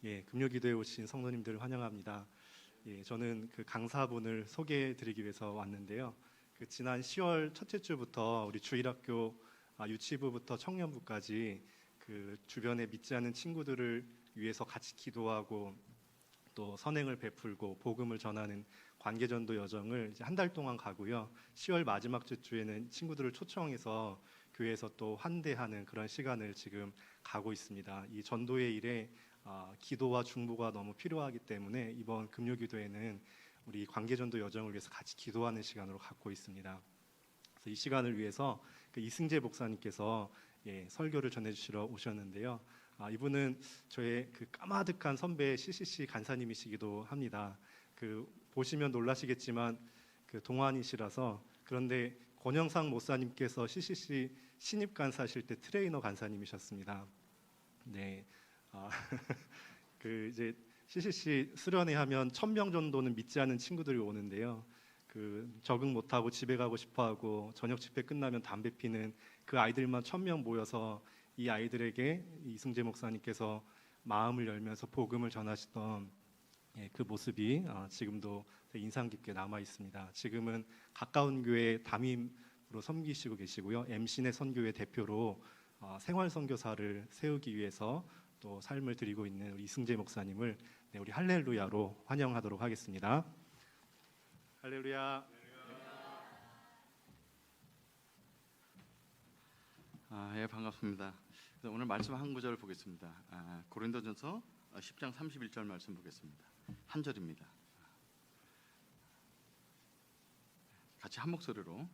예, 금요기도에 오신 성도님들 환영합니다. 예, 저는 그 강사분을 소개해드리기 위해서 왔는데요. 그 지난 10월 첫째 주부터 우리 주일학교 유치부부터 청년부까지 그 주변에 믿지 않는 친구들을 위해서 같이 기도하고 또 선행을 베풀고 복음을 전하는 관계전도 여정을 이제 한 달 동안 가고요. 10월 마지막 주에는 친구들을 초청해서 교회에서 또 환대하는 그런 시간을 지금 가고 있습니다. 이 전도의 일에 기도와 중보가 너무 필요하기 때문에 이번 금요기도에는 우리 관계전도 여정을 위해서 같이 기도하는 시간으로 갖고 있습니다. 그래서 이 시간을 위해서 그 이승재 목사님께서 설교를 전해주시러 오셨는데요. 이분은 저의 그 까마득한 선배 CCC 간사님이시기도 합니다. 그 보시면 놀라시겠지만 그 동안이시라서. 그런데 권영상 목사님께서 CCC 신입 간사실 때 트레이너 간사님이셨습니다. 네. 그 이제 CCC 수련회 하면 1,000명 정도는 믿지 않는 친구들이 오는데요. 그 적응 못하고 집에 가고 싶어하고 저녁 집회 끝나면 담배 피는 그 아이들만 1,000명 모여서 이 아이들에게 이승재 목사님께서 마음을 열면서 복음을 전하시던 그 모습이 지금도 되게 인상 깊게 남아 있습니다. 지금은 가까운 교회 담임으로 섬기시고 계시고요. MC네 선교회 대표로 생활 선교사를 세우기 위해서 또 삶을 드리고 있는 우리 이승재 목사님을 우리 할렐루야로 환영하도록 하겠습니다. 할렐루야. 예, 반갑습니다. 그래서 오늘 말씀 한 구절을 보겠습니다. 고린도전서 10장 31절 말씀 보겠습니다. 한 절입니다. 같이 한 목소리로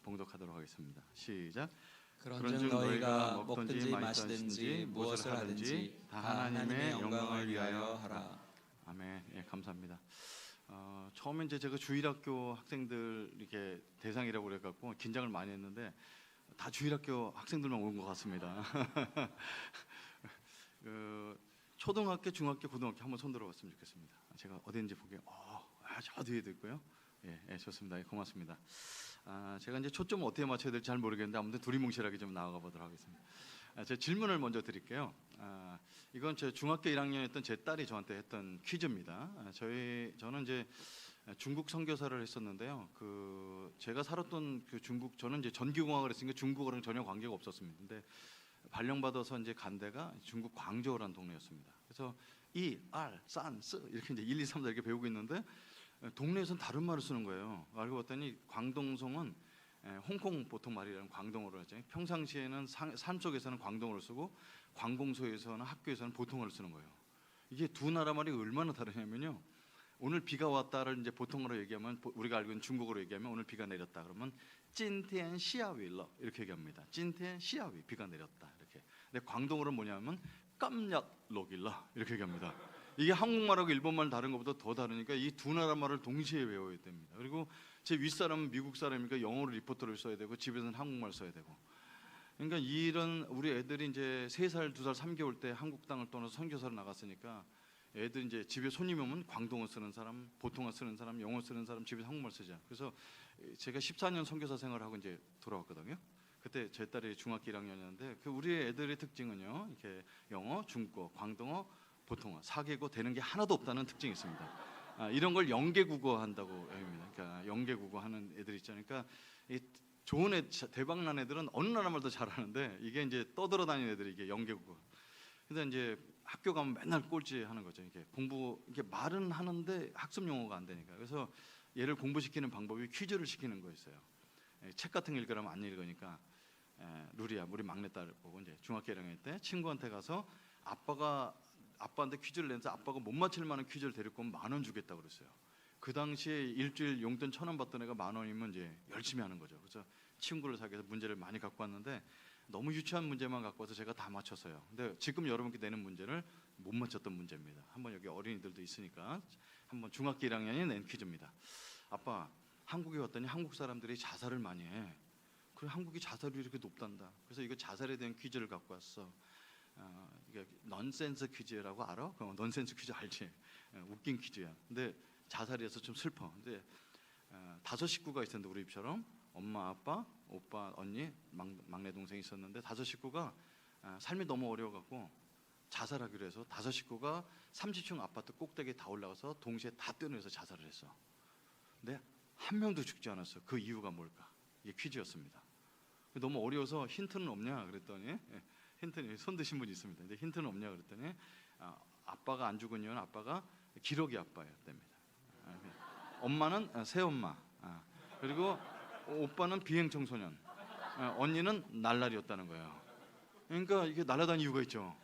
봉독하도록 하겠습니다. 시작. 그런즉 너희가 먹든지 마시든지 무엇을 하든지 다 하나님의 영광을 위하여 하라. 아멘. 예, 감사합니다. 처음에 이제 제가 주일학교 학생들 이렇게 대상이라고 그래갖고 긴장을 많이 했는데 다 주일학교 학생들만 온 것 같습니다. 초등학교, 중학교, 고등학교 한번 손 들어봤으면 좋겠습니다. 제가 어딘지 보게. 저 뒤에도 있고요. 예, 좋습니다. 예, 고맙습니다. 제가 이제 초점을 어떻게 맞춰야 될지 잘 모르겠는데 아무튼 두리뭉실하게 좀 나아가 보도록 하겠습니다. 제 질문을 먼저 드릴게요. 이건 제 중학교 1학년이었던 제 딸이 저한테 했던 퀴즈입니다. 저는 이제 중국 선교사를 했었는데요. 제가 살았던 그 중국, 저는 이제 전기공학을 했으니까 중국어랑 전혀 관계가 없었습니다. 근데 발령받아서 이제 간 데가 중국 광저우라는 동네였습니다. 그래서 산, 스 이렇게 이제 1, 2, 3, 4 이렇게 배우고 있는데 동네에서는 다른 말을 쓰는 거예요. 알고 봤더니 광동성은 홍콩 보통 말이라는 광동어로 하죠. 평상시에는 산 속에서는 광동어를 쓰고 관공서에서는 학교에서는 보통어를 쓰는 거예요. 이게 두 나라 말이 얼마나 다르냐면요. 오늘 비가 왔다를 이제 보통어로 얘기하면, 우리가 알고 있는 중국어로 얘기하면 오늘 비가 내렸다 그러면 찐티엔 시아위러 이렇게 얘기합니다. 찐티엔 시아위, 비가 내렸다 이렇게. 근데 광동어는 뭐냐면 깜약 로길라 이렇게 얘기합니다. 이게 한국말하고 일본말 다른 것보다 더 다르니까 이 두 나라 말을 동시에 외워야 됩니다. 그리고 제 윗사람은 미국 사람이니까 영어로 리포트를 써야 되고 집에서는 한국말 써야 되고. 그러니까 이런 우리 애들이 이제 3살, 2살, 3개월 때 한국 땅을 떠나서 선교사를 나갔으니까 애들 이제 집에 손님 오면 광동어 쓰는 사람, 보통어 쓰는 사람, 영어 쓰는 사람, 집에서 한국말 쓰자. 그래서 제가 14년 선교사 생활하고 이제 돌아왔거든요. 그때 제 딸이 중학교 1학년이었는데 우리 애들의 특징은요, 이렇게 영어, 중국어, 광동어, 보통어 4개국 되는 게 하나도 없다는 특징이 있습니다. 이런 걸 영계국어 한다고 합니다. 그러니까 영계국어 하는 애들 있잖아요. 그러니까 이 좋은 대박난 애들은 어느 나라 말도 잘하는데 이게 이제 떠들어다니는 애들이 이게 영계국어. 근데 이제 학교 가면 맨날 꼴찌 하는 거죠. 이게 이게 말은 하는데 학습 용어가 안 되니까. 그래서 얘를 공부시키는 방법이 퀴즈를 시키는 거였어요. 책 같은 거 읽으라면 안 읽으니까 루리야, 우리 막내딸 보고 이제 중학교 1학년 때 친구한테 가서 아빠한테 퀴즈를 내서 아빠가 못 맞힐 만한 퀴즈를 데리고 오면 10,000원 주겠다고 그랬어요. 그 당시에 일주일 용돈 1,000원 받던 애가 10,000원이면 이제 열심히 하는 거죠. 그래서 친구를 사귀어서 문제를 많이 갖고 왔는데 너무 유치한 문제만 갖고 와서 제가 다 맞췄어요. 근데 지금 여러분께 내는 문제를 못 맞췄던 문제입니다. 한번 여기 어린이들도 있으니까 한번 중학교 1학년이 낸 퀴즈입니다. 아빠, 한국에 왔더니 한국 사람들이 자살을 많이 해. 그래, 한국이 자살이 이렇게 높단다. 그래서 이거 자살에 대한 퀴즈를 갖고 왔어. 이게 넌센스 퀴즈라고 알아? 넌센스 퀴즈 알지? 웃긴 퀴즈야. 근데 자살이어서 좀 슬퍼. 근데 5 식구가 있었는데 우리 집처럼 엄마, 아빠, 오빠, 언니, 막내 동생이 있었는데 5 식구가 삶이 너무 어려워갖고 자살하기로 해서 5식구가 30층 아파트 꼭대기에 다 올라가서 동시에 다 뛰어내려서 자살을 했어. 근데 한 명도 죽지 않았어. 그 이유가 뭘까? 이게 퀴즈였습니다. 너무 어려워서 힌트는 없냐 그랬더니 힌트는 손 드신 분이 있습니다. 근데 힌트는 없냐 그랬더니 아빠가 안 죽은 이유는 아빠가 기러기 아빠였답니다. 엄마는 새엄마, 그리고 오빠는 비행 청소년, 언니는 날라리였다는 거예요. 그러니까 이게 날아다니는 이유가 있죠.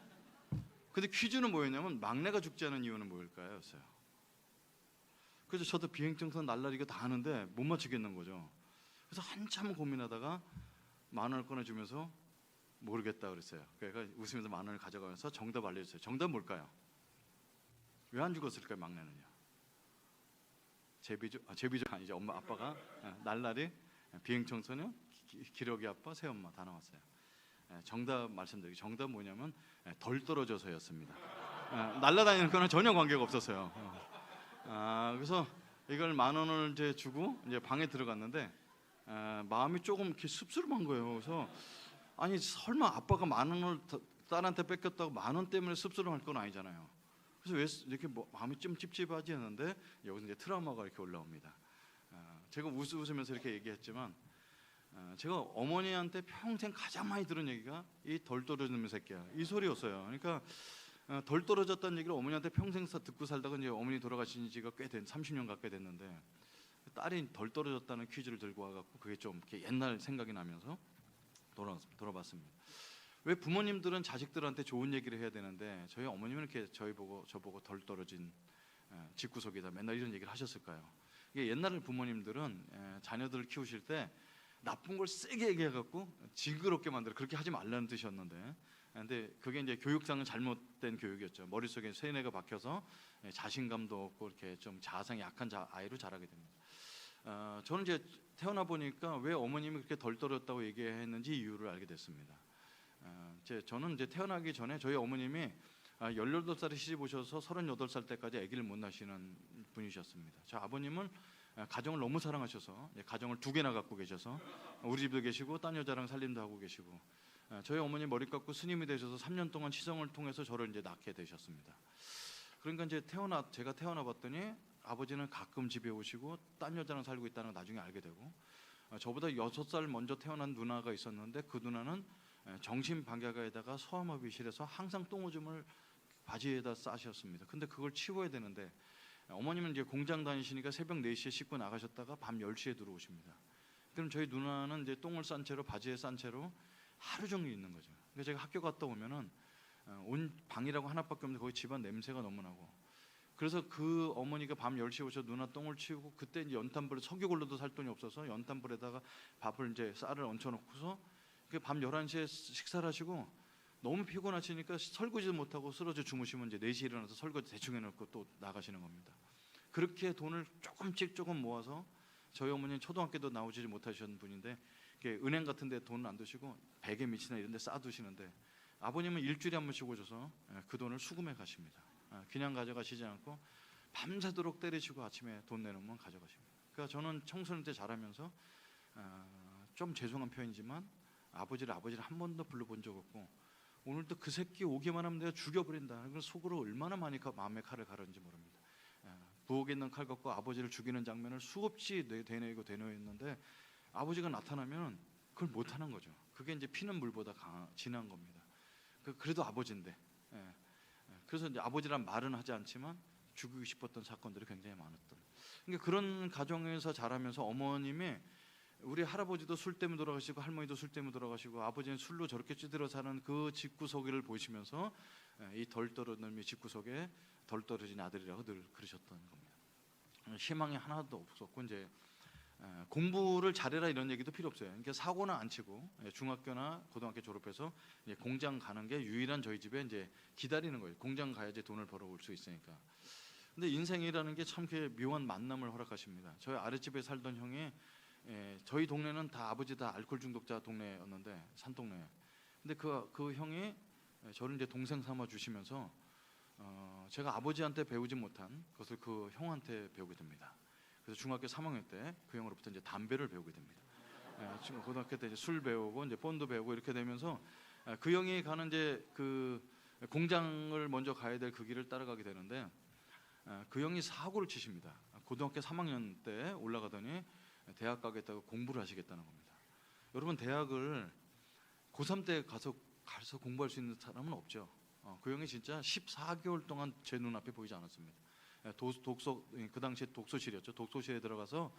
근데 퀴즈는 뭐였냐면 막내가 죽지 않은 이유는 뭘까요? 였어요. 그래서 저도 비행 청소년 날라리가 다 하는데 못 맞추겠는 거죠. 그래서 한참 고민하다가 10,000원을 꺼내주면서 모르겠다 그랬어요. 그러니까 웃으면서 10,000원을 가져가면서 정답 알려주세요. 정답 뭘까요? 왜 안 죽었을까요? 막내는요. 제비족 아니죠. 엄마 아빠가 날라리, 비행 청소년, 기러기 아빠, 새엄마 다 나왔어요. 정답 말씀드리기 정답 뭐냐면 덜 떨어져서였습니다. 날라다니는 거는 전혀 관계가 없었어요. 그래서 이걸 10,000원을 이제 주고 이제 방에 들어갔는데 마음이 조금 이렇게 씁쓸한 거예요. 그래서 아니 설마 아빠가 10,000원을 딸한테 뺏겼다고 10,000원 때문에 씁쓸할 건 아니잖아요. 그래서 왜 이렇게 마음이 좀 찝찝하지 했는데 여기서 이제 트라우마가 이렇게 올라옵니다. 제가 웃으면서 이렇게 얘기했지만 제가 어머니한테 평생 가장 많이 들은 얘기가 이 덜 떨어지는 새끼야 이 소리였어요. 그러니까 덜 떨어졌다는 얘기를 어머니한테 평생 듣고 살다가 이제 어머니 돌아가신 지가 꽤 된 30년 가까이 됐는데 딸이 덜 떨어졌다는 퀴즈를 들고 와갖고 그게 좀 이렇게 옛날 생각이 나면서 돌아봤습니다. 왜 부모님들은 자식들한테 좋은 얘기를 해야 되는데 저희 어머님은 이렇게 저보고 덜 떨어진 집구석이다 맨날 이런 얘기를 하셨을까요? 이게 옛날 부모님들은 자녀들을 키우실 때 나쁜 걸 세게 얘기해갖고 징그럽게 만들어 그렇게 하지 말라는 뜻이었는데, 근데 그게 이제 교육상은 잘못된 교육이었죠. 머릿속에 세뇌가 박혀서 자신감도 없고 이렇게 좀 자아상이 약한 아이로 자라게 됩니다. 저는 이제 태어나 보니까 왜 어머님이 그렇게 덜 떨어졌다고 얘기했는지 이유를 알게 됐습니다. 저는 이제 태어나기 전에 저희 어머님이 18살에 시집 오셔서 38살 때까지 아기를 못 낳으시는 분이셨습니다. 저 아버님은 가정을 너무 사랑하셔서 가정을 2개나 갖고 계셔서 우리 집도 계시고 딴 여자랑 살림도 하고 계시고, 저희 어머니 머리 깎고 스님이 되셔서 3년 동안 시성을 통해서 저를 이제 낳게 되셨습니다. 그러니까 이제 제가 태어나 봤더니 아버지는 가끔 집에 오시고 딴 여자랑 살고 있다는 걸 나중에 알게 되고, 저보다 6살 먼저 태어난 누나가 있었는데 그 누나는 정신박약에다가 소아마비 실에서 항상 똥오줌을 바지에다 싸셨습니다. 근데 그걸 치워야 되는데 어머님은 이제 공장 다니시니까 새벽 4시에 씻고 나가셨다가 밤 10시에 들어오십니다. 그럼 저희 누나는 이제 똥을 싼 채로 바지에 싼 채로 하루 종일 있는 거죠. 그러니까 제가 학교 갔다 오면은 온 방이라고 하나밖에 없는데 거기 집안 냄새가 너무 나고, 그래서 그 어머니가 밤 10시에 오셔서 누나 똥을 치우고, 그때 이제 연탄불에 석유골로도 살 돈이 없어서 연탄불에다가 밥을 이제 쌀을 얹혀놓고서 밤 11시에 식사를 하시고 너무 피곤하시니까 설거지도 못하고 쓰러져 주무시면 이제 4시에 일어나서 설거지 대충 해놓고 또 나가시는 겁니다. 그렇게 돈을 조금 모아서 저희 어머니는 초등학교도 나오지 못하셨던 분인데 은행 같은 데 돈을 안 두시고 베개 밑이나 이런 데 쌓아두시는데, 아버님은 일주일에 한 번씩 오셔서 그 돈을 수금해 가십니다. 그냥 가져가시지 않고 밤새도록 때리시고 아침에 돈 내놓으면 가져가십니다. 그러니까 저는 청소년 때 자라면서 좀 죄송한 표현이지만 아버지를 한 번도 불러본 적 없고, 오늘도 그 새끼 오기만 하면 내가 죽여버린다. 그래서 속으로 얼마나 많이 마음의 칼을 가르는지 모릅니다. 부엌에 있는 칼 갖고 아버지를 죽이는 장면을 수없이 되뇌었는데 아버지가 나타나면 그걸 못하는 거죠. 그게 이제 피는 물보다 진한 겁니다. 그래도 아버지인데, 그래서 이제 아버지란 말은 하지 않지만 죽이고 싶었던 사건들이 굉장히 많았던. 그러니까 그런 가정에서 자라면서 어머님이 우리 할아버지도 술 때문에 돌아가시고 할머니도 술 때문에 돌아가시고 아버지는 술로 저렇게 찌들어 사는 그 집구석을 보시면서 이 덜 떨어진 집구석에 덜 떨어진 아들이라고 늘 그러셨던 겁니다. 희망이 하나도 없었고 이제 공부를 잘해라 이런 얘기도 필요 없어요. 그러니까 사고는 안 치고 중학교나 고등학교 졸업해서 이제 공장 가는 게 유일한 저희 집에 이제 기다리는 거예요. 공장 가야지 돈을 벌어올 수 있으니까. 근데 인생이라는 게 참 묘한 만남을 허락하십니다. 저희 아랫집에 살던 형이 저희 동네는 다 아버지 다 알코올 중독자 동네였는데 산동네. 근데 그 형이 저를 이제 동생 삼아 주시면서 제가 아버지한테 배우지 못한 것을 그 형한테 배우게 됩니다. 그래서 중학교 3학년 때 그 형으로부터 이제 담배를 배우게 됩니다. 지금 고등학교 때 이제 술 배우고 이제 본드 배우고 이렇게 되면서 그 형이 가는 이제 그 공장을 먼저 가야 될 그 길을 따라가게 되는데 그 형이 사고를 치십니다. 고등학교 3학년 때 올라가더니 대학 가겠다고 공부를 하시겠다는 겁니다. 여러분 대학을 고3 때 가서 공부할 수 있는 사람은 없죠. 그 형이 진짜 14개월 동안 제 눈앞에 보이지 않았습니다. 독서 그 당시에 독서실이었죠. 독서실에 들어가서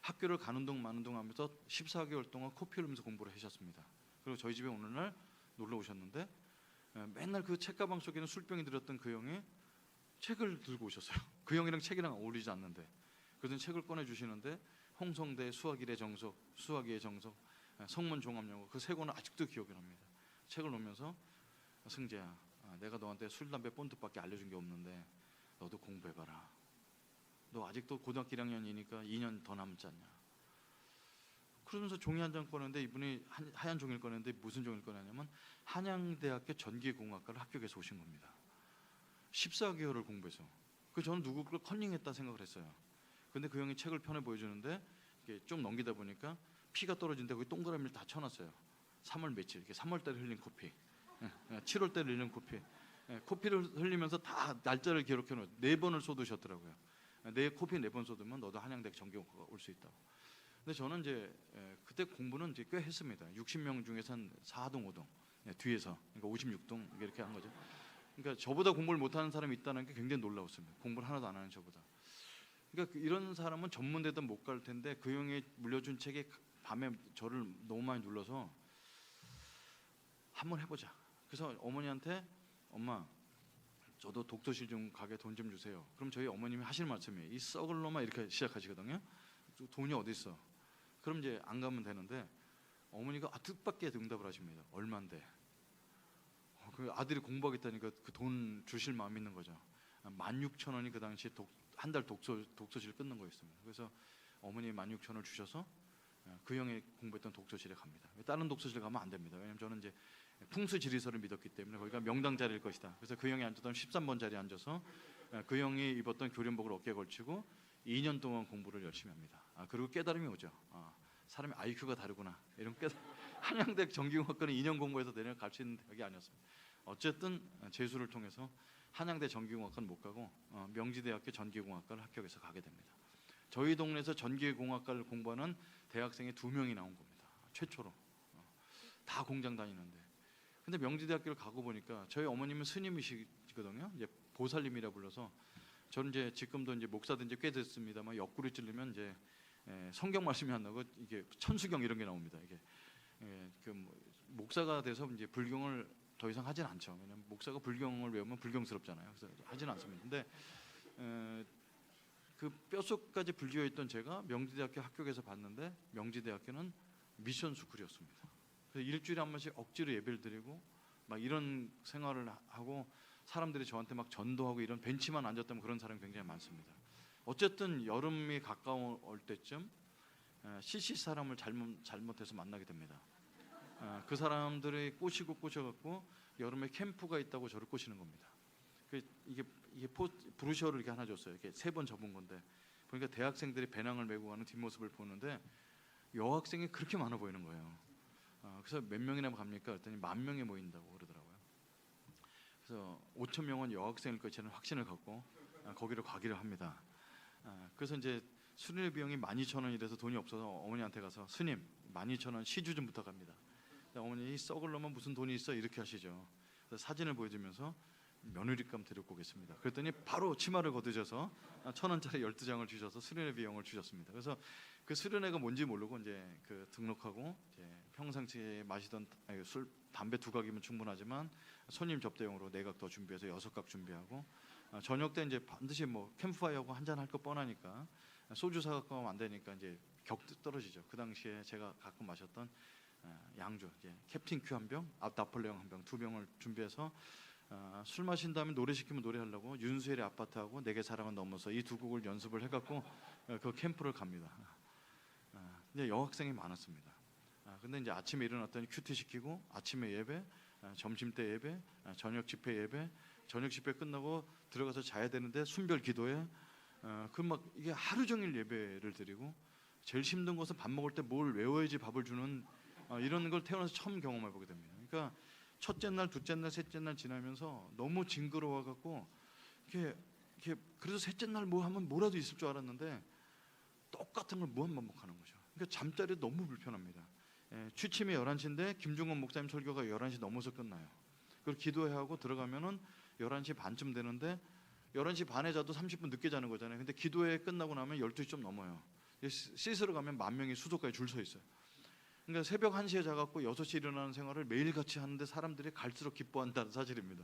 학교를 가는 동 마는 동 하면서 14개월 동안 코피 흘리면서 공부를 하셨습니다. 그리고 저희 집에 어느 날 놀러 오셨는데 맨날 그 책가방 속에는 술병이 들었던 그 형이 책을 들고 오셨어요. 그 형이랑 책이랑 어울리지 않는데 그래서 책을 꺼내 주시는데 홍성대 수학일의 정석, 수학이의 정석, 성문 종합영어 그 세 권은 아직도 기억이 납니다. 책을 놓으면서 승재야, 내가 너한테 술, 담배, 본드밖에 알려준 게 없는데 너도 공부해봐라. 너 아직도 고등학교 1학년이니까 2년 더 남지 않냐. 그러면서 종이 한 장 꺼냈는데 이분이 하얀 종이를 꺼냈는데 무슨 종이를 꺼냈냐면 한양대학교 전기공학과를 합격해서 오신 겁니다. 14개월을 공부해서. 저는 누구를 컨닝했다 생각을 했어요. 근데 그 형이 책을 펴내 보여주는데 이게 좀 넘기다 보니까 피가 떨어진데 거기 동그라미를 다 쳐놨어요. 3월 며칠, 이렇게 3월달에 흘린 코피, 7월달에 흘린 코피, 코피를 흘리면서 다 날짜를 기록해놓은 4번을 쏟으셨더라고요. 내 코피 4번 쏟으면 너도 한양대학 전기공학과 올 수 있다고. 근데 저는 이제 그때 공부는 이제 꽤 했습니다. 60명 중에서 한 4동 5동 뒤에서, 그러니까 56동 이렇게 한 거죠. 그러니까 저보다 공부를 못하는 사람이 있다는 게 굉장히 놀라웠습니다. 공부를 하나도 안 하는 저보다. 그러니까 이런 사람은 전문대도 못 갈 텐데 그 형이 물려준 책이 밤에 저를 너무 많이 눌러서 한번 해보자. 그래서 어머니한테 엄마 저도 독서실 좀 가게 돈 좀 주세요. 그럼 저희 어머님이 하시는 말씀이 이 썩을 놈아 이렇게 시작하시거든요. 돈이 어디 있어? 그럼 이제 안 가면 되는데 어머니가 뜻밖의 응답을 하십니다. 얼만데? 그 아들이 공부하겠다니까 그 돈 주실 마음 있는 거죠. 16,000원이 그 당시에 한 달 독서실 끊는 거였습니다. 그래서 어머니 16,000원을 주셔서 그 형이 공부했던 독서실에 갑니다. 다른 독서실 가면 안 됩니다. 왜냐하면 저는 이제 풍수지리서를 믿었기 때문에 거기가 명당 자리일 것이다. 그래서 그 형이 앉았던 13번 자리에 앉아서 그 형이 입었던 교련복을 어깨에 걸치고 2년 동안 공부를 열심히 합니다. 그리고 깨달음이 오죠. 사람이 IQ가 다르구나. 이런 한양대학 전기공학과는 2년 공부해서 내년 갈 수 있는 대학이 아니었습니다. 어쨌든 재수를 통해서 한양대 전기공학과는 못 가고 명지대학교 전기공학과를 합격해서 가게 됩니다. 저희 동네에서 전기공학과를 공부하는 대학생이 2명이 나온 겁니다. 최초로. 다 공장 다니는데. 근데 명지대학교를 가고 보니까 저희 어머님은 스님이시거든요. 이제 보살님이라 불러서 저는 이제 지금도 이제 목사된 지 꽤 됐습니다만 옆구리 찔리면 이제 성경 말씀이 안 나고 이게 천수경 이런 게 나옵니다. 이게 목사가 돼서 이제 불경을 더 이상 하진 않죠. 왜냐면 목사가 불경을 외우면 불경스럽잖아요. 그래서 하진 않습니다. 근데 그 뼛속까지 불교에 있던 제가 명지대학교 합격해서 봤는데 명지대학교는 미션 스쿨이었습니다. 그래서 일주일에 한 번씩 억지로 예배를 드리고 막 이런 생활을 하고 사람들이 저한테 막 전도하고 이런 벤치만 앉았다면 그런 사람이 굉장히 많습니다. 어쨌든 여름이 가까울 때쯤 CC 사람을 잘못해서 만나게 됩니다. 그 사람들이 꼬셔갖고 여름에 캠프가 있다고 저를 꼬시는 겁니다. 이게 브루셔를 이렇게 하나 줬어요. 이렇게 3번 접은 건데 보니까 대학생들이 배낭을 메고 가는 뒷모습을 보는데 여학생이 그렇게 많아 보이는 거예요. 그래서 몇 명이나 갑니까? 그랬더니 10,000명이 모인다고 그러더라고요. 그래서 5,000명은 여학생일 것이라는 확신을 갖고 거기를 가기로 합니다. 그래서 이제 수련회 비용이 12,000원이라서 돈이 없어서 어머니한테 가서 스님 12,000원 시주 좀 부탁합니다. 어머니 썩을 놈은 무슨 돈이 있어 이렇게 하시죠. 그래서 사진을 보여주면서 며느리감 데리고 오겠습니다. 그랬더니 바로 치마를 걷으셔서 1,000원짜리 12장을 주셔서 수련회 비용을 주셨습니다. 그래서 그 수련회가 뭔지 모르고 이제 그 등록하고 이제 평상시에 마시던 술, 담배 2각이면 충분하지만 손님 접대용으로 4각 더 준비해서 6각 준비하고 저녁 때 이제 반드시 뭐 캠프파이어하고 한잔 할 거 뻔하니까 소주 사갖고 하면 안 되니까 이제 격 떨어지죠. 그 당시에 제가 가끔 마셨던 양주, 캡틴 큐 한 병, 나폴레옹 한 병, 2병을 준비해서 술 마신 다음에 노래 시키면 노래하려고 윤수일의 아파트하고 내게 사랑은 넘어서 이 2곡을 연습을 해갖고 그 캠프를 갑니다. 이제 여학생이 많았습니다. 근데 이제 아침에 일어났더니 큐티 시키고 아침에 예배, 점심 때 예배, 저녁 집회 예배, 저녁 집회 끝나고 들어가서 자야 되는데 순별 기도에 그 막 이게 하루 종일 예배를 드리고 제일 힘든 것은 밥 먹을 때 뭘 외워야지 밥을 주는 이런 걸 태어나서 처음 경험해 보게 됩니다. 그러니까 첫째 날, 둘째 날, 셋째 날 지나면서 너무 징그러워 갖고 이렇게 그래서 셋째 날 뭐 하면 뭐라도 있을 줄 알았는데 똑같은 걸 무한반복하는 거죠. 그러니까 잠자리 너무 불편합니다. 취침이 11시인데 김중건 목사님 설교가 11시 넘어서 끝나요. 그리고 기도해야 하고 들어가면은 11시 반쯤 되는데 11시 반에 자도 30분 늦게 자는 거잖아요. 근데 기도회 끝나고 나면 12시 좀 넘어요. 씻으러 가면 10,000명이 수도까지 줄 서 있어요. 그러니까 새벽 1시에 자갖고 6시에 일어나는 생활을 매일같이 하는데 사람들이 갈수록 기뻐한다는 사실입니다.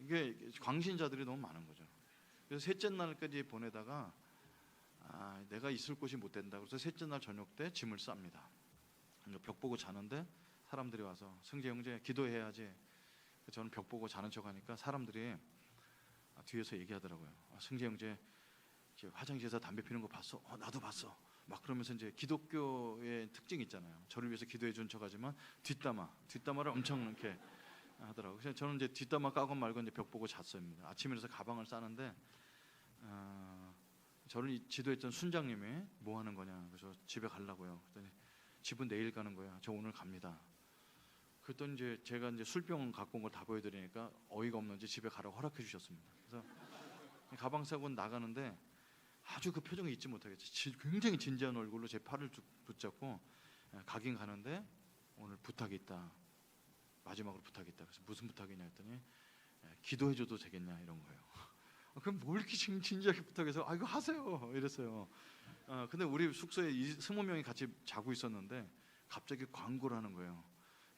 이게 광신자들이 너무 많은 거죠. 그래서 셋째 날까지 보내다가 내가 있을 곳이 못 된다. 그래서 셋째 날 저녁 때 짐을 쌉니다. 벽 보고 자는데 사람들이 와서 승재 형제 기도해야지. 저는 벽 보고 자는 척하니까 사람들이 뒤에서 얘기하더라고요. 승재 형제 화장실에서 담배 피는 거 봤어? 나도 봤어. 막 그러면서 이제 기독교의 특징이 있잖아요. 저를 위해서 기도해 준 척하지만 뒷담화를 엄청 이렇게 하더라고요. 그래서 저는 이제 뒷담화 까고 말고 이제 벽 보고 잤습니다. 아침에 일어나서 가방을 싸는데 저를 지도했던 순장님이 뭐 하는 거냐. 그래서 집에 가려고요. 그랬더니 집은 내일 가는 거야. 저 오늘 갑니다. 그랬더니 이제 제가 이제 술병 갖고 온 걸 다 보여드리니까 어이가 없는지 집에 가라고 허락해 주셨습니다. 그래서 가방 싸고 나가는데 아주 그 표정을 잊지 못하겠죠. 굉장히 진지한 얼굴로 제 팔을 붙잡고 가긴 가는데 오늘 부탁이 있다. 마지막으로 부탁이 있다. 그래서 무슨 부탁이냐 했더니 기도해줘도 되겠냐 이런 거예요. 그럼 뭘 이렇게 진지하게 부탁해서 이거 하세요 이랬어요. 근데 우리 숙소에 20명이 같이 자고 있었는데 갑자기 광고를 하는 거예요.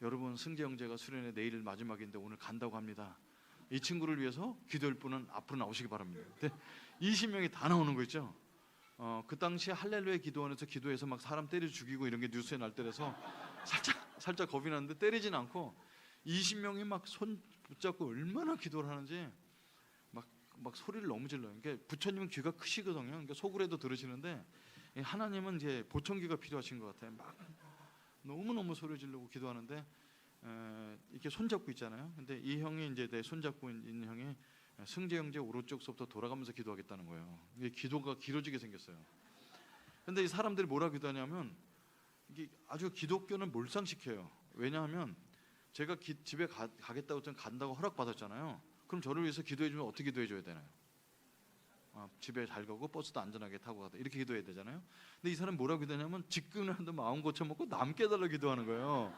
여러분 승재 형제가 수련회 내일 마지막인데 오늘 간다고 합니다. 이 친구를 위해서 기도할 분은 앞으로 나오시기 바랍니다. 근데 20명이 다 나오는 거 있죠. 그 당시에 할렐루야 기도원에서 기도해서 막 사람 때려 죽이고 이런 게 뉴스에 날 때라서 살짝 겁이 나는데 때리진 않고 20명이 막 손 붙잡고 얼마나 기도를 하는지 막 소리를 너무 질러요. 그러니까 부처님은 귀가 크시거든요. 그러니까 속으로도 들으시는데 하나님은 이제 보청기가 필요하신 것 같아요. 막 너무 소리 지르고 기도하는데 이렇게 손잡고 있잖아요. 근데 이 형이 이제 내 손잡고 있는 형이 승재 형제 오른쪽서부터 돌아가면서 기도하겠다는 거예요. 이게 기도가 길어지게 생겼어요. 근데 이 사람들이 뭐라 기도하냐면 이게 아주 기독교는 몰상시켜요. 왜냐하면 제가 집에 가겠다고 전 간다고 허락받았잖아요. 그럼 저를 위해서 기도해주면 어떻게 기도해줘야 되나요? 집에 잘 가고 버스도 안전하게 타고 가다 이렇게 기도해야 되잖아요. 근데 이 사람 뭐라고 기도하냐면 직분한테 마음 고쳐먹고 남 깨달라 기도하는 거예요.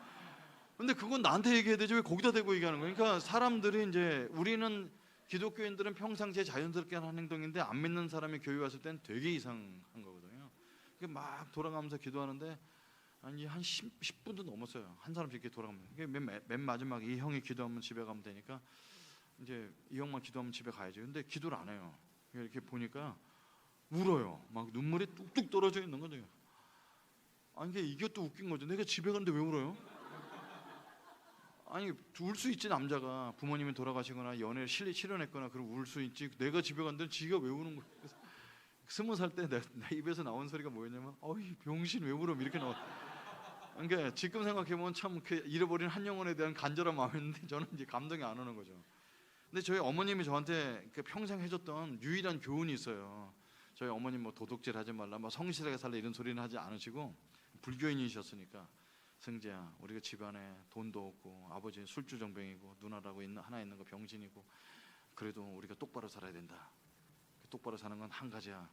근데 그건 나한테 얘기해야 되지 왜 거기다 대고 얘기하는 거예요? 그러니까 사람들이 이제 우리는 기독교인들은 평상시에 자연스럽게 하는 행동인데 안 믿는 사람이 교회 왔을 때는 되게 이상한 거거든요. 막 돌아가면서 기도하는데 아니 한 10분도 넘었어요. 한 사람씩 이렇게 돌아가면 맨 마지막에 이 형이 기도하면 집에 가면 되니까 이제 이 형만 기도하면 집에 가야죠. 근데 기도를 안 해요. 이렇게 보니까 울어요. 막 눈물이 뚝뚝 떨어져 있는 거죠. 아니 이것도 웃긴 거죠. 내가 집에 가는데 왜 울어요? 아니 울 수 있지 남자가 부모님이 돌아가시거나 연애를 실현했거나 그럼 울 수 있지. 내가 집에 갔는데 지가 왜 우는 거야? 20살 때 내 입에서 나온 소리가 뭐였냐면 어이 병신 왜 울어 이렇게 나와. 그러니까 지금 생각해보면 참 그 잃어버린 한 영혼에 대한 간절한 마음이었는데 저는 이제 감동이 안 오는 거죠. 근데 저희 어머님이 저한테 평생 해줬던 유일한 교훈이 있어요. 저희 어머님 뭐 도둑질 하지 말라, 뭐 성실하게 살라 이런 소리는 하지 않으시고 불교인이셨으니까 승재야, 우리가 집안에 돈도 없고 아버지 술주정뱅이고 누나라고 하나 있는 거 병신이고 그래도 우리가 똑바로 살아야 된다. 똑바로 사는 건 한 가지야.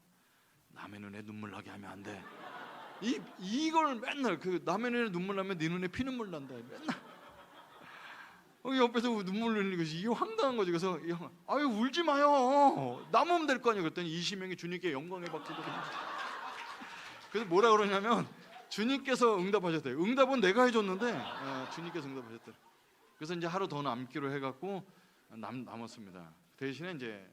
남의 눈에 눈물 나게 하면 안 돼. 이걸 맨날 그 남의 눈에 눈물 나면 네 눈에 피눈물 난다. 맨날. 옆에서 눈물 흘리는 것이 이게 황당한 거지. 그래서 이 형은 아유 울지 마요. 남으면 될 거 아니에요. 그랬더니 20명이 주님께 영광의 박수를. 그래서 뭐라 그러냐면 주님께서 응답하셨대요. 응답은 내가 해줬는데 주님께서 응답하셨대요. 그래서 이제 하루 더 남기로 해갖고 남았습니다. 대신에 이제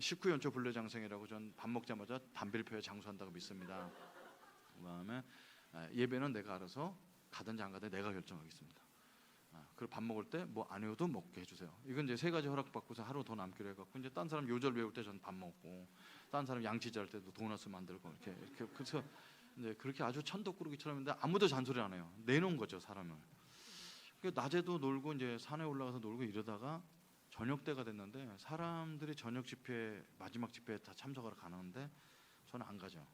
식후연초 불례장생이라고 전 밥 먹자마자 담배를 피워 장수한다고 믿습니다. 그다음에 예배는 내가 알아서 가든지 안 가든지 내가 결정하겠습니다. 그리고 밥 먹을 때 뭐 안 해도 먹게 해주세요. 이건 이제 3가지 허락받고서 하루 더 남기로 해갖고 이제 딴 사람 요절 배울 때 전 밥 먹고 딴 사람 양치질 할 때도 도넛 만들고 이렇게 그래서 이제 그렇게 아주 천덕꾸러기처럼 했는데 아무도 잔소리 안 해요. 내놓은 거죠 사람을. 낮에도 놀고 이제 산에 올라가서 놀고 이러다가 저녁 때가 됐는데 사람들이 저녁 집회 마지막 집회에 다 참석하러 가는데 저는 안 가죠.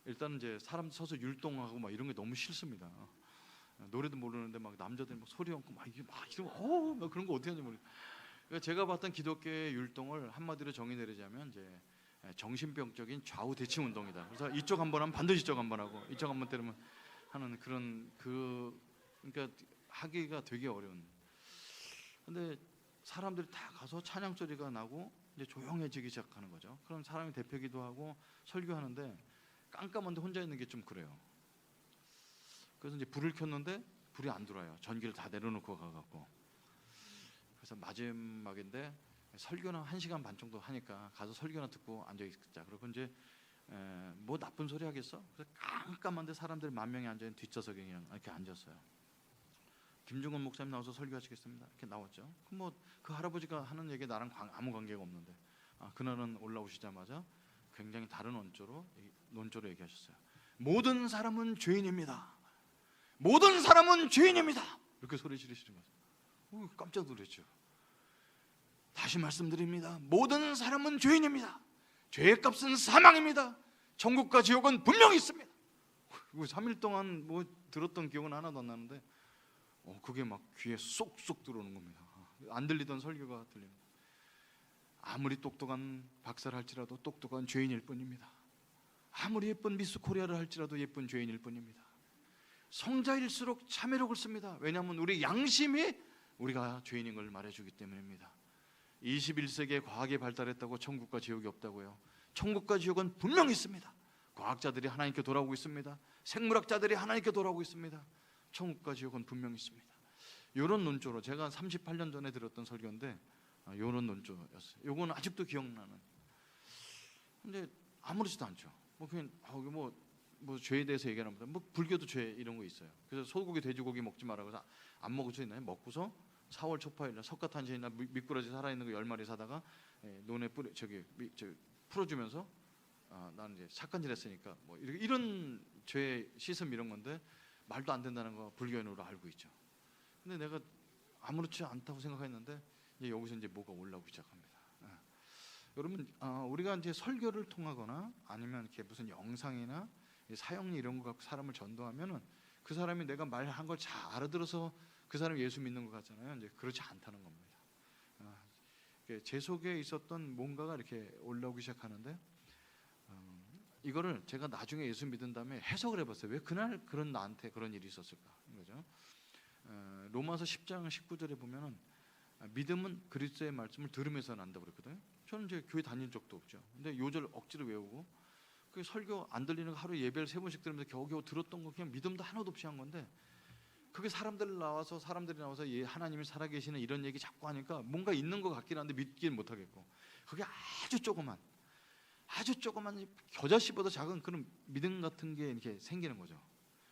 일단 이제 사람 서서 율동하고 막 이런 게 너무 싫습니다. 노래도 모르는데 막 남자들이 막 소리 얹고 막 이게 막 이러고 막 그런 거 어떻게 하는지 모르겠어요. 그러니까 제가 봤던 기독교의 율동을 한마디로 정의 내리자면 이제 정신병적인 좌우 대칭 운동이다. 그래서 이쪽 한 번 하면 반드시 이쪽 한 번 하고 이쪽 한 번 때리면 하는 그런 그러니까 하기가 되게 어려운. 근데 사람들이 다 가서 찬양 소리가 나고 이제 조용해지기 시작하는 거죠. 그럼 사람이 대표기도 하고 설교하는데 깜깜한데 혼자 있는 게 좀 그래요. 그래서 이제 불을 켰는데 불이 안 들어와요. 전기를 다 내려놓고 가갖고. 그래서 마지막인데 설교는 1시간 반 정도 하니까 가서 설교나 듣고 앉아 있자. 그리고 이제 뭐 나쁜 소리 하겠어? 그래서 깜깜한데 사람들이 10,000명이 앉아 있는 뒷좌석에 그냥 이렇게 앉았어요. 김중건 목사님 나와서 설교하시겠습니다. 이렇게 나왔죠. 뭐 그 할아버지가 하는 얘기 나랑 아무 관계가 없는데 그날은 올라오시자마자 굉장히 다른 논조로 얘기하셨어요. 모든 사람은 죄인입니다. 모든 사람은 죄인입니다. 이렇게 소리 지르시는 거죠. 깜짝 놀랐죠. 다시 말씀드립니다. 모든 사람은 죄인입니다. 죄의 값은 사망입니다. 천국과 지옥은 분명히 있습니다. 3일 동안 뭐 들었던 기억은 하나도 안 나는데 그게 막 귀에 쏙쏙 들어오는 겁니다. 안 들리던 설교가 들립니다. 아무리 똑똑한 박사를 할지라도 똑똑한 죄인일 뿐입니다. 아무리 예쁜 미스 코리아를 할지라도 예쁜 죄인일 뿐입니다. 성자일수록 참회록을 씁니다. 왜냐하면 우리 양심이 우리가 죄인인 걸 말해주기 때문입니다. 21세기에 과학이 발달했다고 천국과 지옥이 없다고요? 천국과 지옥은 분명히 있습니다. 과학자들이 하나님께 돌아오고 있습니다. 생물학자들이 하나님께 돌아오고 있습니다. 천국과 지옥은 분명히 있습니다. 이런 논조로 제가 38년 전에 들었던 설교인데 이런 논조였어요. 이건 아직도 기억나는. 근데 아무렇지도 않죠. 뭐 그냥 뭐 죄에 대해서 얘기합니다. 뭐 불교도 죄 이런 거 있어요. 그래서 소고기, 돼지고기 먹지 마라 그래서 안 먹을 수 있나요? 먹고서 4월 초파일날 석가탄신이나 미꾸라지 살아있는 거 10마리 사다가 논에 풀어주면서 나는 이제 착한 짓 했으니까 뭐 이런 죄 씻음 이런 건데 말도 안 된다는 거 불교인으로 알고 있죠. 근데 내가 아무렇지 않다고 생각했는데 이제 여기서 이제 뭐가 올라오기 시작합니다. 여러분 우리가 이제 설교를 통하거나 아니면 이렇게 무슨 영상이나 사형리 이런 거 갖고 사람을 전도하면은 그 사람이 내가 말한 걸 잘 알아들어서 그 사람이 예수 믿는 것 같잖아요. 이제 그렇지 않다는 겁니다. 제 속에 있었던 뭔가가 이렇게 올라오기 시작하는데 이거를 제가 나중에 예수 믿은 다음에 해석을 해봤어요. 왜 그날 나한테 그런 일이 있었을까? 거죠. 로마서 10장 19절에 보면은 믿음은 그리스도의 말씀을 들으면서 난다고 그랬거든요. 저는 이제 교회 다닌 적도 없죠. 근데 요절 억지로 외우고 그 설교 안 들리는 거 하루 예배를 3번씩 들으면서 겨우겨우 들었던 거 그냥 믿음도 하나도 없이 한 건데 그게 사람들이 나와서 하나님이 살아계시는 이런 얘기 자꾸 하니까 뭔가 있는 것 같긴 한데 믿기는 못하겠고 그게 아주 조그만 겨자씨보다 작은 그런 믿음 같은 게 이렇게 생기는 거죠.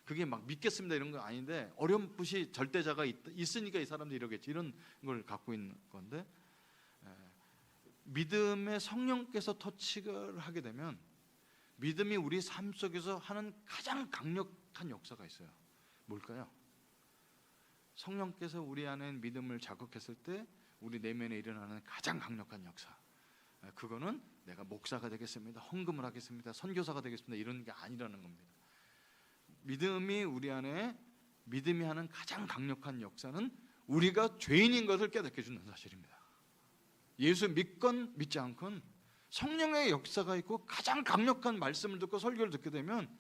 그게 막 믿겠습니다 이런 거 아닌데 어렴풋이 절대자가 있으니까 이 사람들이 이러겠지 이런 걸 갖고 있는 건데 믿음의 성령께서 터치를 하게 되면 믿음이 우리 삶 속에서 하는 가장 강력한 역사가 있어요. 뭘까요? 성령께서 우리 안에 믿음을 자극했을 때 우리 내면에 일어나는 가장 강력한 역사. 그거는 내가 목사가 되겠습니다. 헌금을 하겠습니다. 선교사가 되겠습니다. 이런 게 아니라는 겁니다. 믿음이 하는 가장 강력한 역사는 우리가 죄인인 것을 깨닫게 해주는 사실입니다. 예수 믿건 믿지 않건 성령의 역사가 있고 가장 강력한 말씀을 듣고 설교를 듣게 되면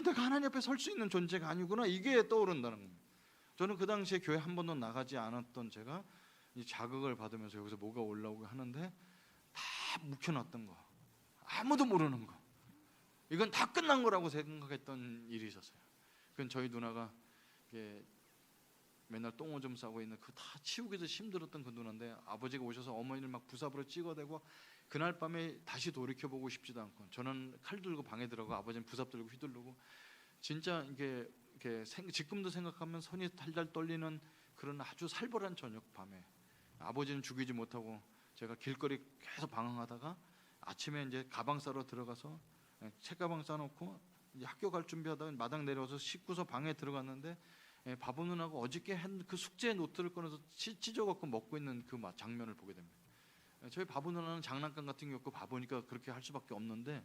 내가 하나님 앞에 설 수 있는 존재가 아니구나 이게 떠오른다는 겁니다. 저는 그 당시에 교회 한 번도 나가지 않았던 제가 이 자극을 받으면서 여기서 뭐가 올라오고 하는데 다 묵혀놨던 거 아무도 모르는 거 이건 다 끝난 거라고 생각했던 일이 있었어요. 그건 저희 누나가 맨날 똥오줌 싸고 있는 그 다 치우기도 힘들었던 그 누나인데 아버지가 오셔서 어머니를 막 부삽으로 찍어대고 그날 밤에 다시 돌이켜보고 싶지도 않고 저는 칼 들고 방에 들어가고 아버지는 부삽 들고 휘두르고 진짜 이게 지금도 생각하면 손이 달달 떨리는 그런 아주 살벌한 저녁 밤에 아버지는 죽이지 못하고 제가 길거리 계속 방황하다가 아침에 이제 가방 싸러 들어가서 책가방 싸놓고 이제 학교 갈 준비하다가 마당 내려와서 씻고서 방에 들어갔는데 바보 누나가 어저께 한 그 숙제 노트를 꺼내서 찢어갖고 먹고 있는 그 장면을 보게 됩니다. 저희 바보 누나는 장난감 같은 게 없고 바보니까 그렇게 할 수밖에 없는데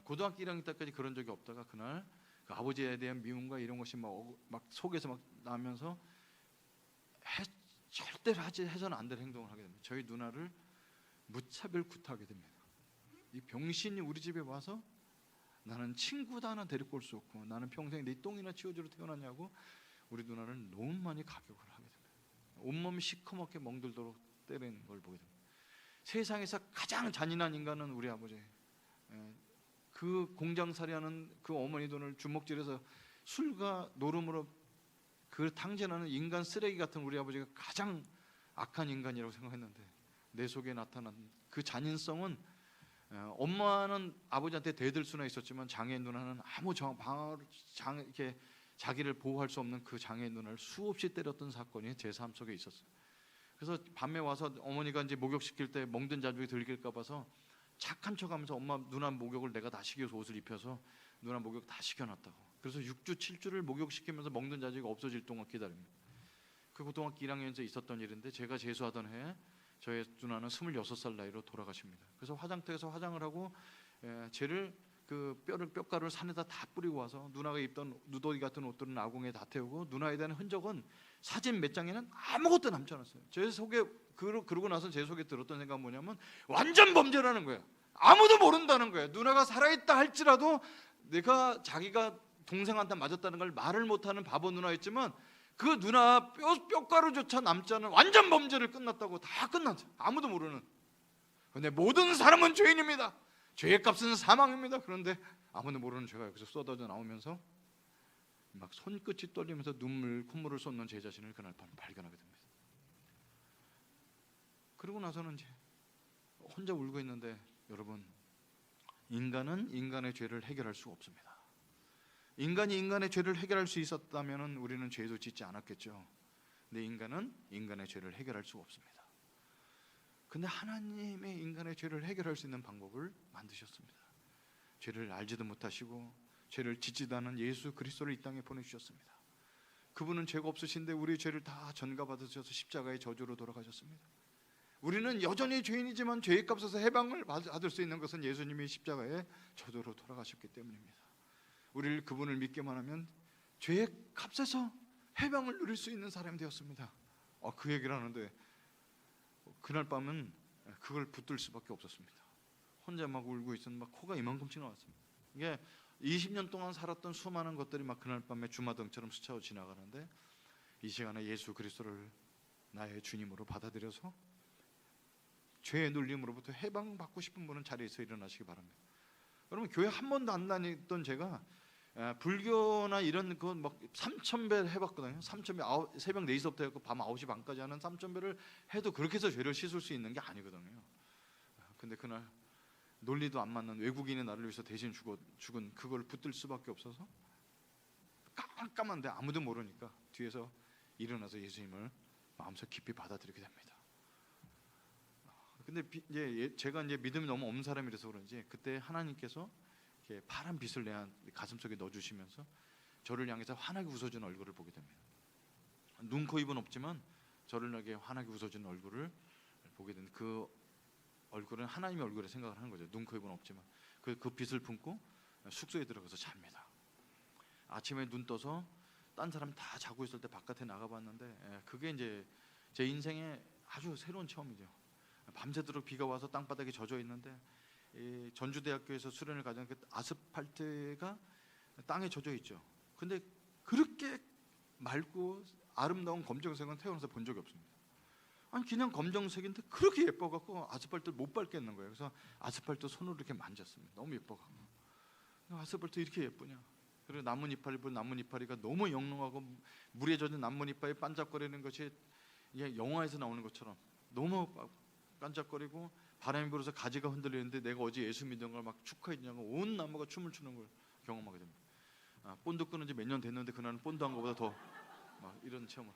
고등학교 1학년 때까지 그런 적이 없다가 그날 그 아버지에 대한 미움과 이런 것이 막 속에서 막 나면서 절대로 해서는 안 될 행동을 하게 됩니다. 저희 누나를 무차별 구타하게 됩니다. 이 병신이 우리 집에 와서 나는 친구도 하나 데리고 올 수 없고 나는 평생 내 똥이나 치워주러 태어났냐고 우리 누나를 너무 많이 가격을 하게 됩니다. 온몸이 시커멓게 멍들도록 때리는 걸 보게 됩니다. 세상에서 가장 잔인한 인간은 우리 아버지. 그 공장살이하는 그 어머니 돈을 주먹질해서 술과 노름으로 그 탕진하는 인간 쓰레기 같은 우리 아버지가 가장 악한 인간이라고 생각했는데 내 속에 나타난 그 잔인성은 엄마는 아버지한테 대들 수나 있었지만 장애인 누나는 아무 이렇게 자기를 보호할 수 없는 그 장애인 누나를 수없이 때렸던 사건이 제 삶 속에 있었어요. 그래서 밤에 와서 어머니가 이제 목욕시킬 때 멍든 자죽이 들킬까 봐서 착한 척하면서 엄마 누나 목욕을 내가 다 시켜서 옷을 입혀서 누나 목욕 다 시켜놨다고. 그래서 6주 7주를 목욕시키면서 멍든 자죽이 없어질 동안 기다립니다. 그 고등학교 1학년에서 있었던 일인데 제가 재수하던 해에 저의 누나는 26살 나이로 돌아가십니다. 그래서 화장터에서 화장을 하고 쟤를 그 뼈가루를 산에다 다 뿌리고 와서 누나가 입던 누더기 같은 옷들은 아궁이에 다 태우고 누나에 대한 흔적은 사진 몇 장에는 아무것도 남지 않았어요. 제 속에 그러고 나서 제 속에 들었던 생각은 뭐냐면 완전 범죄라는 거예요. 아무도 모른다는 거예요. 누나가 살아있다 할지라도 내가 자기가 동생한테 맞았다는 걸 말을 못하는 바보 누나였지만 그 누나 뼈가루조차 남지 않은 완전 범죄를 끝났다고. 다 끝났죠. 아무도 모르는. 그런데 모든 사람은 죄인입니다. 죄의 값은 사망입니다. 그런데 아무도 모르는 죄가 여기서 쏟아져 나오면서 막 손끝이 떨리면서 콧물을 쏟는 제 자신을 그날 밤 발견하게 됩니다. 그러고 나서는 이제 혼자 울고 있는데 여러분, 인간은 인간의 죄를 해결할 수 없습니다. 인간이 인간의 죄를 해결할 수 있었다면 우리는 죄도 짓지 않았겠죠. 근데 인간은 인간의 죄를 해결할 수 없습니다. 근데 하나님의 인간의 죄를 해결할 수 있는 방법을 만드셨습니다. 죄를 알지도 못하시고 죄를 짓지도 않은 예수 그리스도를 이 땅에 보내주셨습니다. 그분은 죄가 없으신데 우리의 죄를 다 전가받으셔서 십자가의 저주로 돌아가셨습니다. 우리는 여전히 죄인이지만 죄의 값에서 해방을 받을 수 있는 것은 예수님이 십자가의 저주로 돌아가셨기 때문입니다. 우리를 그분을 믿기만 하면 죄의 값에서 해방을 누릴 수 있는 사람이 되었습니다. 그 얘기를 하는데 그날 밤은 그걸 붙들 수밖에 없었습니다. 혼자 막 울고 있었는데 막 코가 이만큼씩 나왔습니다. 이게 20년 동안 살았던 수많은 것들이 막 그날 밤에 주마등처럼 스쳐 지나가는데 이 시간에 예수 그리스도를 나의 주님으로 받아들여서 죄의 눌림으로부터 해방받고 싶은 분은 자리에서 일어나시기 바랍니다. 여러분, 교회 한 번도 안 다녔던 제가 불교나 이런 거 막 3,000배 해봤거든요. 3,000배, 새벽 4시부터 해서 밤 9시 반까지 하는 3,000배를 해도 그렇게 해서 죄를 씻을 수 있는 게 아니거든요. 근데 그날 논리도 안 맞는 외국인이 나를 위해서 대신 죽은 그걸 붙들 수밖에 없어서 깜깜한데 아무도 모르니까 뒤에서 일어나서 예수님을 마음속 깊이 받아들이게 됩니다. 근데 이제 제가 이제 믿음이 너무 없는 사람이라서 그런지 그때 하나님께서 이렇게 파란 빛을 내 가슴 속에 넣어주시면서 저를 향해서 환하게 웃어주는 얼굴을 보게 됩니다. 눈, 코, 입은 없지만 저를 향해 환하게 웃어주는 얼굴을 보게 된 그 얼굴은 하나님의 얼굴에 생각을 하는 거죠. 눈, 코, 입은 없지만 그 빛을 품고 숙소에 들어가서 잡니다. 아침에 눈 떠서 딴 사람 다 자고 있을 때 바깥에 나가봤는데 그게 이제 제 인생의 아주 새로운 체험이죠. 밤새도록 비가 와서 땅바닥에 젖어 있는데 이 전주대학교에서 수련을 가장 그 아스팔트가 땅에 젖어 있죠. 근데 그렇게 맑고 아름다운 검정색은 태어나서 본 적이 없습니다. 아니 그냥 검정색인데 그렇게 예뻐갖고 아스팔트를 못 밟겠는 거예요. 그래서 아스팔트 손으로 이렇게 만졌습니다. 너무 예뻐갖고 아스팔트 이렇게 예쁘냐. 그리고 나뭇이파리가 너무 영롱하고 물에 젖은 나뭇이파리 반짝거리는 것이 이게 영화에서 나오는 것처럼 너무 반짝거리고 바람이 불어서 가지가 흔들리는데 내가 어제 예수 믿은 걸 막 축하했냐고 온 나무가 춤을 추는 걸 경험하게 됩니다. 본드 끊은 지 몇 년 됐는데 그날은 본드 한 것보다 더 막 이런 체험을.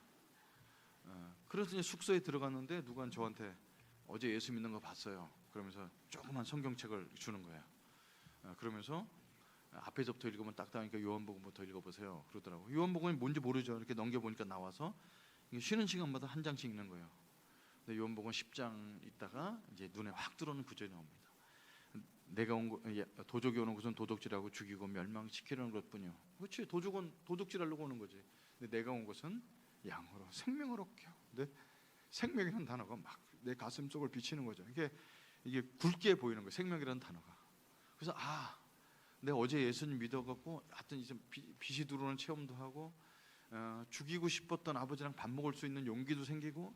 그래서 이제 숙소에 들어갔는데 누가 저한테 어제 예수 믿는 거 봤어요. 그러면서 조그만 성경책을 주는 거예요. 그러면서 앞에서부터 읽으면 딱딱하니까 요한복음부터 읽어보세요. 그러더라고. 요한복음이 뭔지 모르죠. 이렇게 넘겨보니까 나와서 쉬는 시간마다 한 장씩 읽는 거예요. 근데 요한복음 10장 있다가 이제 눈에 확 들어오는 구절이 나옵니다. 내가 온 거, 도적이 오는 것은 도둑질하고 죽이고 멸망시키려는 것뿐이요. 그렇지, 도둑은 도둑질하려고 오는 거지. 근데 내가 온 것은 양으로 생명을 얻게 하고. 근데 생명이라는 단어가 막 내 가슴 속을 비치는 거죠. 이게 굵게 보이는 거예요. 생명이라는 단어가. 그래서 내가 어제 예수님 믿어갖고 하여튼 이제 빛이 들어오는 체험도 하고 죽이고 싶었던 아버지랑 밥 먹을 수 있는 용기도 생기고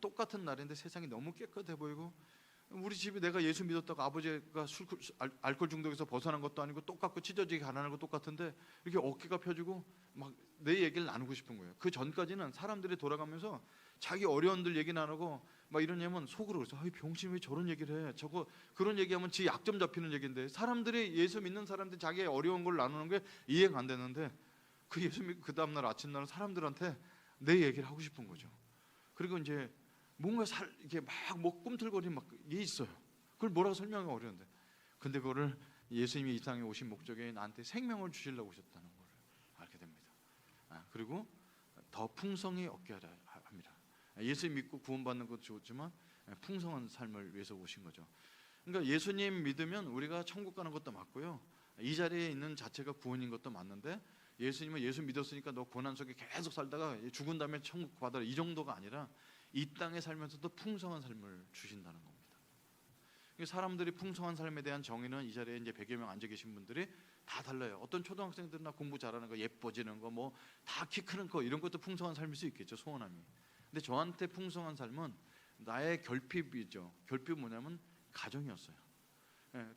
똑같은 날인데 세상이 너무 깨끗해 보이고 우리 집이 내가 예수 믿었다고 아버지가 알코올 중독에서 벗어난 것도 아니고 똑같고 찢어지게 가난한 거 똑같은데 이렇게 어깨가 펴지고 막 내 얘기를 나누고 싶은 거예요. 그 전까지는 사람들이 돌아가면서 자기 어려움들 얘기 나누고 막 이러냐면 속으로 그래서 병신 왜 저런 얘기를 해? 저거 그런 얘기하면 지 약점 잡히는 얘기인데 사람들이 예수 믿는 사람들 자기의 어려운 걸 나누는 게 이해가 안 되는데 그 예수 믿고 그 다음 날 아침 날은 사람들한테 내 얘기를 하고 싶은 거죠. 그리고 이제 뭔가 이렇게 막 꿈틀거리는 막 이게 있어요. 그걸 뭐라고 설명하기 어려운데, 근데 그거를 예수님이 이 땅에 오신 목적이 나한테 생명을 주시려고 오셨다는 걸 알게 됩니다. 그리고 더 풍성히 얻게 하려 합니다. 예수님 믿고 구원받는 것도 좋지만 풍성한 삶을 위해서 오신 거죠. 그러니까 예수님 믿으면 우리가 천국 가는 것도 맞고요. 이 자리에 있는 자체가 구원인 것도 맞는데 예수님은 예수 믿었으니까 너 고난 속에 계속 살다가 죽은 다음에 천국 받아라 이 정도가 아니라 이 땅에 살면서도 풍성한 삶을 주신다는 겁니다. 사람들이 풍성한 삶에 대한 정의는 이 자리에 이제 100여 명 앉아 계신 분들이 다 달라요. 어떤 초등학생들은 공부 잘하는 거, 예뻐지는 거, 뭐 다 키 크는 거 이런 것도 풍성한 삶일 수 있겠죠. 소원함이. 근데 저한테 풍성한 삶은 나의 결핍이죠. 결핍은 뭐냐면 가정이었어요.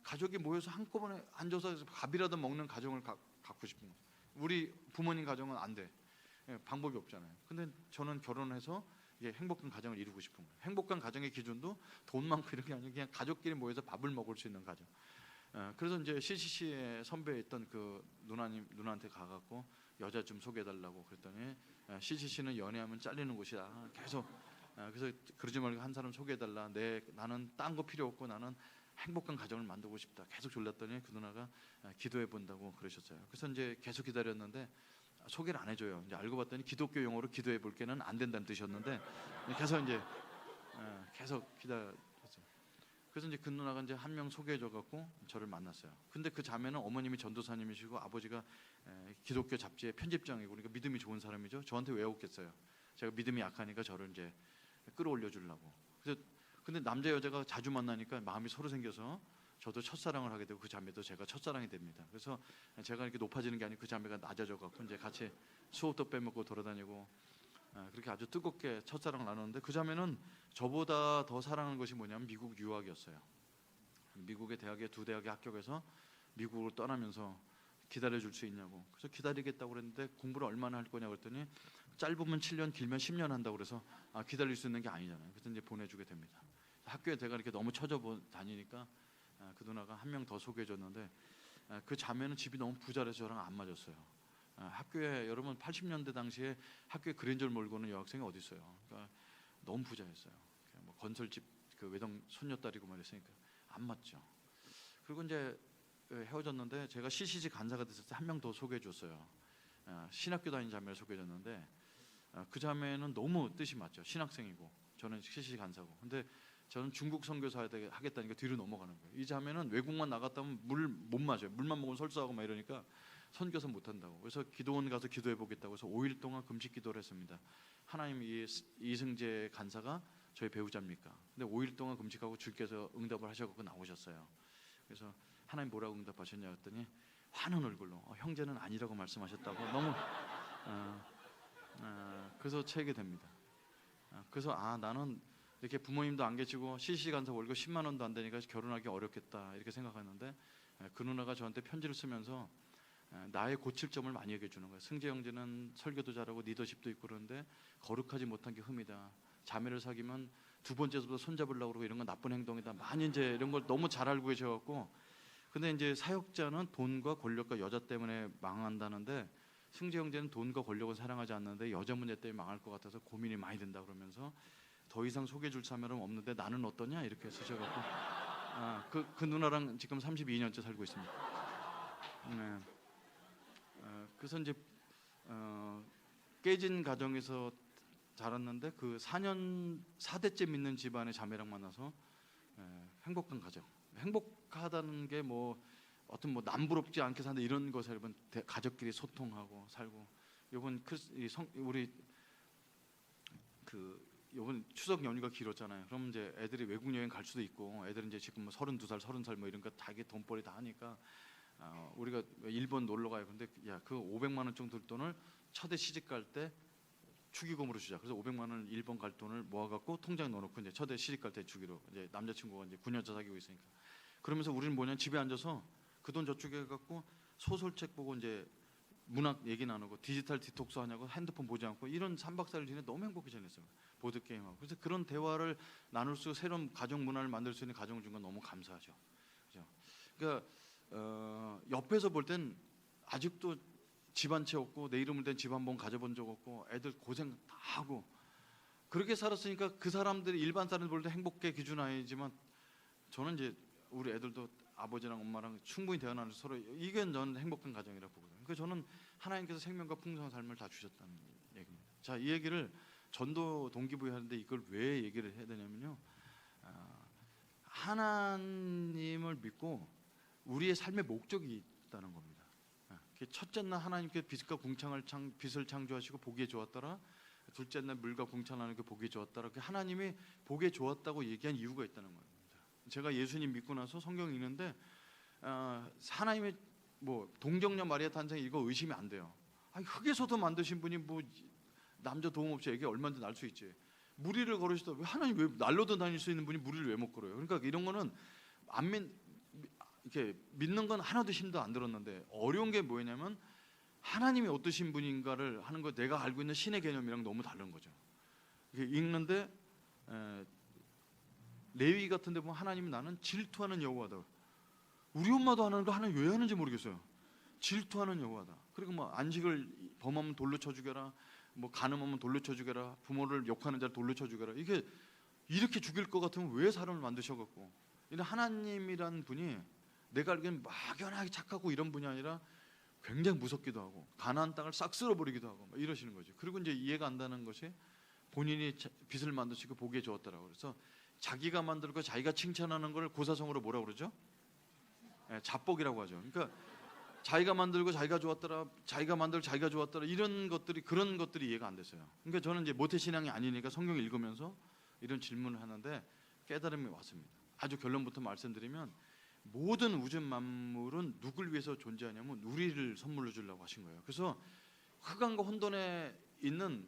가족이 모여서 한꺼번에 앉아서 밥이라도 먹는 가정을 갖고 싶은 거예요. 우리 부모님 가정은 안 돼. 방법이 없잖아요. 근데 저는 결혼해서 행복한 가정을 이루고 싶은 거예요. 행복한 가정의 기준도 돈 많고 이런 게 아니고 그냥 가족끼리 모여서 밥을 먹을 수 있는 가정. 그래서 이제 CCC의 선배였던 그 누나한테 가갖고 여자 좀 소개해달라고 그랬더니 CCC는 연애하면 잘리는 곳이야. 계속 그래서 그러지 말고 한 사람 소개해달라. 나는 딴 거 필요 없고 나는 행복한 가정을 만들고 싶다. 계속 졸랐더니 그 누나가 기도해 본다고 그러셨어요. 그래서 이제 계속 기다렸는데 소개를 안 해줘요. 이제 알고 봤더니 기독교 용어로 기도해 볼게는 안 된다는 뜻이었는데 계속 이제 계속 기다렸어요. 그래서 이제 그 누나가 이제 한 명 소개해줘 갖고 저를 만났어요. 근데 그 자매는 어머님이 전도사님이시고 아버지가 기독교 잡지의 편집장이고 그러니까 믿음이 좋은 사람이죠. 저한테 왜 오겠어요? 제가 믿음이 약하니까 저를 이제 끌어올려 주려고. 그래서 근데 남자 여자가 자주 만나니까 마음이 서로 생겨서 저도 첫사랑을 하게 되고 그 자매도 제가 첫사랑이 됩니다. 그래서 제가 이렇게 높아지는 게 아니고 그 자매가 낮아져 갖고 이제 같이 수업도 빼먹고 돌아다니고 그렇게 아주 뜨겁게 첫사랑을 나눴는데 그 자매는 저보다 더 사랑하는 것이 뭐냐면 미국 유학이었어요. 미국의 대학에 2대학에 합격해서 미국으로 떠나면서 기다려줄 수 있냐고. 그래서 기다리겠다고 그랬는데 공부를 얼마나 할 거냐고 그랬더니 짧으면 7년 길면 10년 한다고 그래서 기다릴 수 있는 게 아니잖아요. 그래서 이제 보내주게 됩니다. 학교에 제가 이렇게 너무 쳐져 다니니까 그 누나가 한 명 더 소개해줬는데 그 자매는 집이 너무 부자라서 저랑 안 맞았어요. 학교에 여러분 80년대 당시에 학교에 그랜저를 몰고는 여학생이 어디 있어요? 그러니까 너무 부자였어요. 뭐 건설집 그 외동 손녀딸이고 말했으니까 안 맞죠. 그리고 이제 헤어졌는데 제가 CCC 간사가 됐을 때 한 명 더 소개해줬어요. 신학교 다니는 자매를 소개해줬는데 그 자매는 너무 뜻이 맞죠. 신학생이고 저는 CCC 간사고. 근데 저는 중국 선교사 하겠다니까 뒤로 넘어가는 거예요. 이 자매는 외국만 나갔다면 물 못 마셔요. 물만 먹으면 설사하고 막 이러니까 선교사 못 한다고. 그래서 기도원 가서 기도해 보겠다고 해서 5일 동안 금식 기도를 했습니다. 하나님 이승재 간사가 저희 배우자입니까? 근데 5일 동안 금식하고 주께서 응답을 하셔서 나오셨어요. 그래서 하나님 뭐라고 응답하셨냐 했더니 화는 얼굴로 형제는 아니라고 말씀하셨다고 너무 그래서 채게 됩니다. 그래서 나는 이렇게 부모님도 안 계시고 CC 간사 월급 10만 원도 안 되니까 결혼하기 어렵겠다 이렇게 생각하는데 그 누나가 저한테 편지를 쓰면서 나의 고칠 점을 많이 얘기해 주는 거예요. 승재 형제는 설교도 잘하고 리더십도 있고 그런데 거룩하지 못한 게 흠이다. 자매를 사귀면 두 번째부터 손잡으려고 그러고 이런 건 나쁜 행동이다. 많이 이제 이런 걸 너무 잘 알고 계셔갖고 근데 이제 사역자는 돈과 권력과 여자 때문에 망한다는데 승재 형제는 돈과 권력을 사랑하지 않는데 여자 문제 때문에 망할 것 같아서 고민이 많이 된다 그러면서 더 이상 소개해줄 사람은 없는데 나는 어떠냐 이렇게 쓰셔갖고 그 누나랑 지금 32년째 살고 있습니다. 네. 그래서 이제 깨진 가정에서 자랐는데 그 4대째 믿는 집안의 자매랑 만나서 행복한 가정 행복하다는 게 뭐 어떤 뭐 남부럽지 않게 산다 이런 것을 여러분 가족끼리 소통하고 살고 이번 우리 그 이번 추석 연휴가 길었잖아요. 그럼 이제 애들이 외국 여행 갈 수도 있고 애들은 이제 지금 뭐 32살, 30살 뭐 이런 거 자기 돈벌이 다 하니까 우리가 일본 놀러 가요. 근데 야 그 500만 원 정도 돈을 첫해 시집 갈 때 축의금으로 주자. 그래서 500만 원 일본 갈 돈을 모아갖고 통장에 넣어놓고 이제 첫해 시집 갈 때 주기로 이제 남자친구가 이제 9년차 사귀고 있으니까 그러면서 우리는 뭐냐 집에 앉아서 그 돈 저축해 갖고 소설책 보고 이제 문학 얘기 나누고 디지털 디톡스 하냐고 핸드폰 보지 않고 이런 3박 4일 지내 너무 행복해 지냈어요. 보드 게임하고. 그래서 그런 대화를 나눌 수 새로운 가정 문화를 만들 수 있는 가정을 준 건 너무 감사하죠. 그죠? 그러니까 옆에서 볼 땐 아직도 집 한 채 없고 내 이름을 된 집 한 번 가져본 적 없고 애들 고생 다 하고 그렇게 살았으니까 그 사람들이 일반 사람들 볼 때 행복의 기준 아니지만 저는 이제 우리 애들도 아버지랑 엄마랑 충분히 대화 나누면서 서로 이게 저는 행복한 가정이라고 보거든요. 그래서 저는 하나님께서 생명과 풍성한 삶을 다 주셨다는 얘기입니다. 자, 이 얘기를 전도 동기부여 하는데 이걸 왜 얘기를 해야 되냐면요. 하나님을 믿고 우리의 삶의 목적이 있다는 겁니다. 첫째 날 하나님께 빛을 창조하시고 보기에 좋았더라. 둘째 날 물과 궁창을 하는 게 보기에 좋았더라. 하나님이 보기에 좋았다고 얘기한 이유가 있다는 겁니다. 제가 예수님 믿고 나서 성경 읽는데 하나님의 뭐 동정녀 마리아 탄생 이거 의심이 안 돼요. 아니, 흙에서도 만드신 분이 뭐 남자 도움 없이 애기 얼마든지 낳을 수 있지. 무리를 걸으시다 왜 하나님 왜 날로도 다닐 수 있는 분이 무리를 왜 못 걸어요? 그러니까 이런 거는 이렇게 믿는 건 하나도 힘도 안 들었는데 어려운 게 뭐냐면 하나님이 어떠신 분인가를 하는 거 내가 알고 있는 신의 개념이랑 너무 다른 거죠. 읽는데 레위 같은 데 보면 하나님이 나는 질투하는 여호와다. 우리 엄마도 하는 거 하나님 왜 하는지 모르겠어요. 질투하는 여호와다. 그리고 뭐 안식을 범하면 돌로 쳐 죽여라. 뭐 간음하면 돌로 쳐 죽여라. 부모를 욕하는 자를 돌로 쳐 죽여라. 이게 이렇게 죽일 것 같으면 왜 사람을 만드셔갖고 이런 하나님이란 분이 내가 알기에는 막연하게 착하고 이런 분이 아니라 굉장히 무섭기도 하고 가나안 땅을 싹 쓸어버리기도 하고 막 이러시는 거죠. 그리고 이제 이해가 안 되는 것이 본인이 빛을 만드시고 보기에 좋았더라고. 그래서 자기가 만들고 자기가 칭찬하는 걸 고사성어로 뭐라고 그러죠? 자뻑이라고 하죠. 그러니까 자기가 만들고 자기가 좋았더라, 자기가 만들고 자기가 좋았더라 이런 것들이 그런 것들이 이해가 안 됐어요. 그러니까 저는 이제 모태 신앙이 아니니까 성경 읽으면서 이런 질문을 하는데 깨달음이 왔습니다. 아주 결론부터 말씀드리면 모든 우주 만물은 누굴 위해서 존재하냐면 우리를 선물로 주려고 하신 거예요. 그래서 흑암과 혼돈에 있는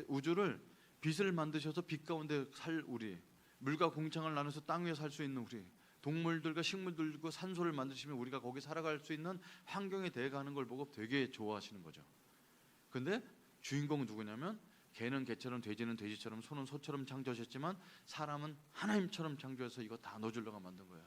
우주를 빛을 만드셔서 빛 가운데 살 우리, 물과 공창을 나눠서 땅 위에 살 수 있는 우리, 동물들과 식물들과 산소를 만드시면 우리가 거기 살아갈 수 있는 환경에 대해가는 걸 보고 되게 좋아하시는 거죠. 근데 주인공은 누구냐면 개는 개처럼 돼지는 돼지처럼 소는 소처럼 창조하셨지만 사람은 하나님처럼 창조해서 이거 다 넣어주려고 만든 거야.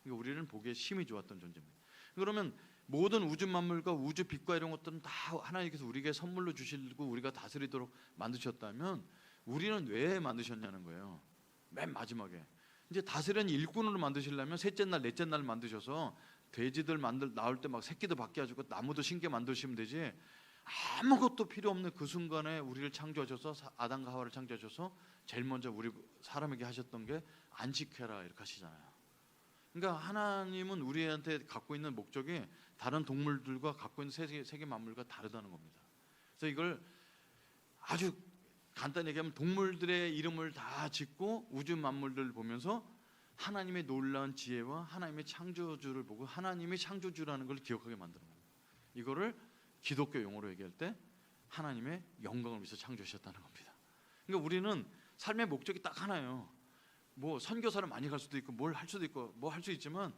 그러니까 우리는 보기에 심히 좋았던 존재입니다. 그러면 모든 우주 만물과 우주 빛과 이런 것들은 다 하나님께서 우리에게 선물로 주시고 우리가 다스리도록 만드셨다면 우리는 왜 만드셨냐는 거예요. 맨 마지막에 이제 다스리는 일꾼으로 만드시려면 셋째 날 넷째 날 만드셔서 돼지들 나올 때 막 새끼도 밖에 해주고 나무도 신게 만드시면 되지 아무것도 필요 없는 그 순간에 우리를 창조하셔서 아담과 하와를 창조하셔서 제일 먼저 우리 사람에게 하셨던 게 안식해라 이렇게 하시잖아요. 그러니까 하나님은 우리한테 갖고 있는 목적이 다른 동물들과 갖고 있는 세계 만물과 다르다는 겁니다. 그래서 이걸 아주 간단히 얘기하면 동물들의 이름을 다 짓고 우주 만물들을 보면서 하나님의 놀라운 지혜와 하나님의 창조주를 보고 하나님의 창조주라는 걸 기억하게 만드는 겁니다. 이거를 기독교 용어로 얘기할 때 하나님의 영광을 위해서 창조하셨다는 겁니다. 그러니까 우리는 삶의 목적이 딱 하나예요. 뭐 선교사를 많이 갈 수도 있고 뭘 할 수도 있고 뭐 할 수 있지만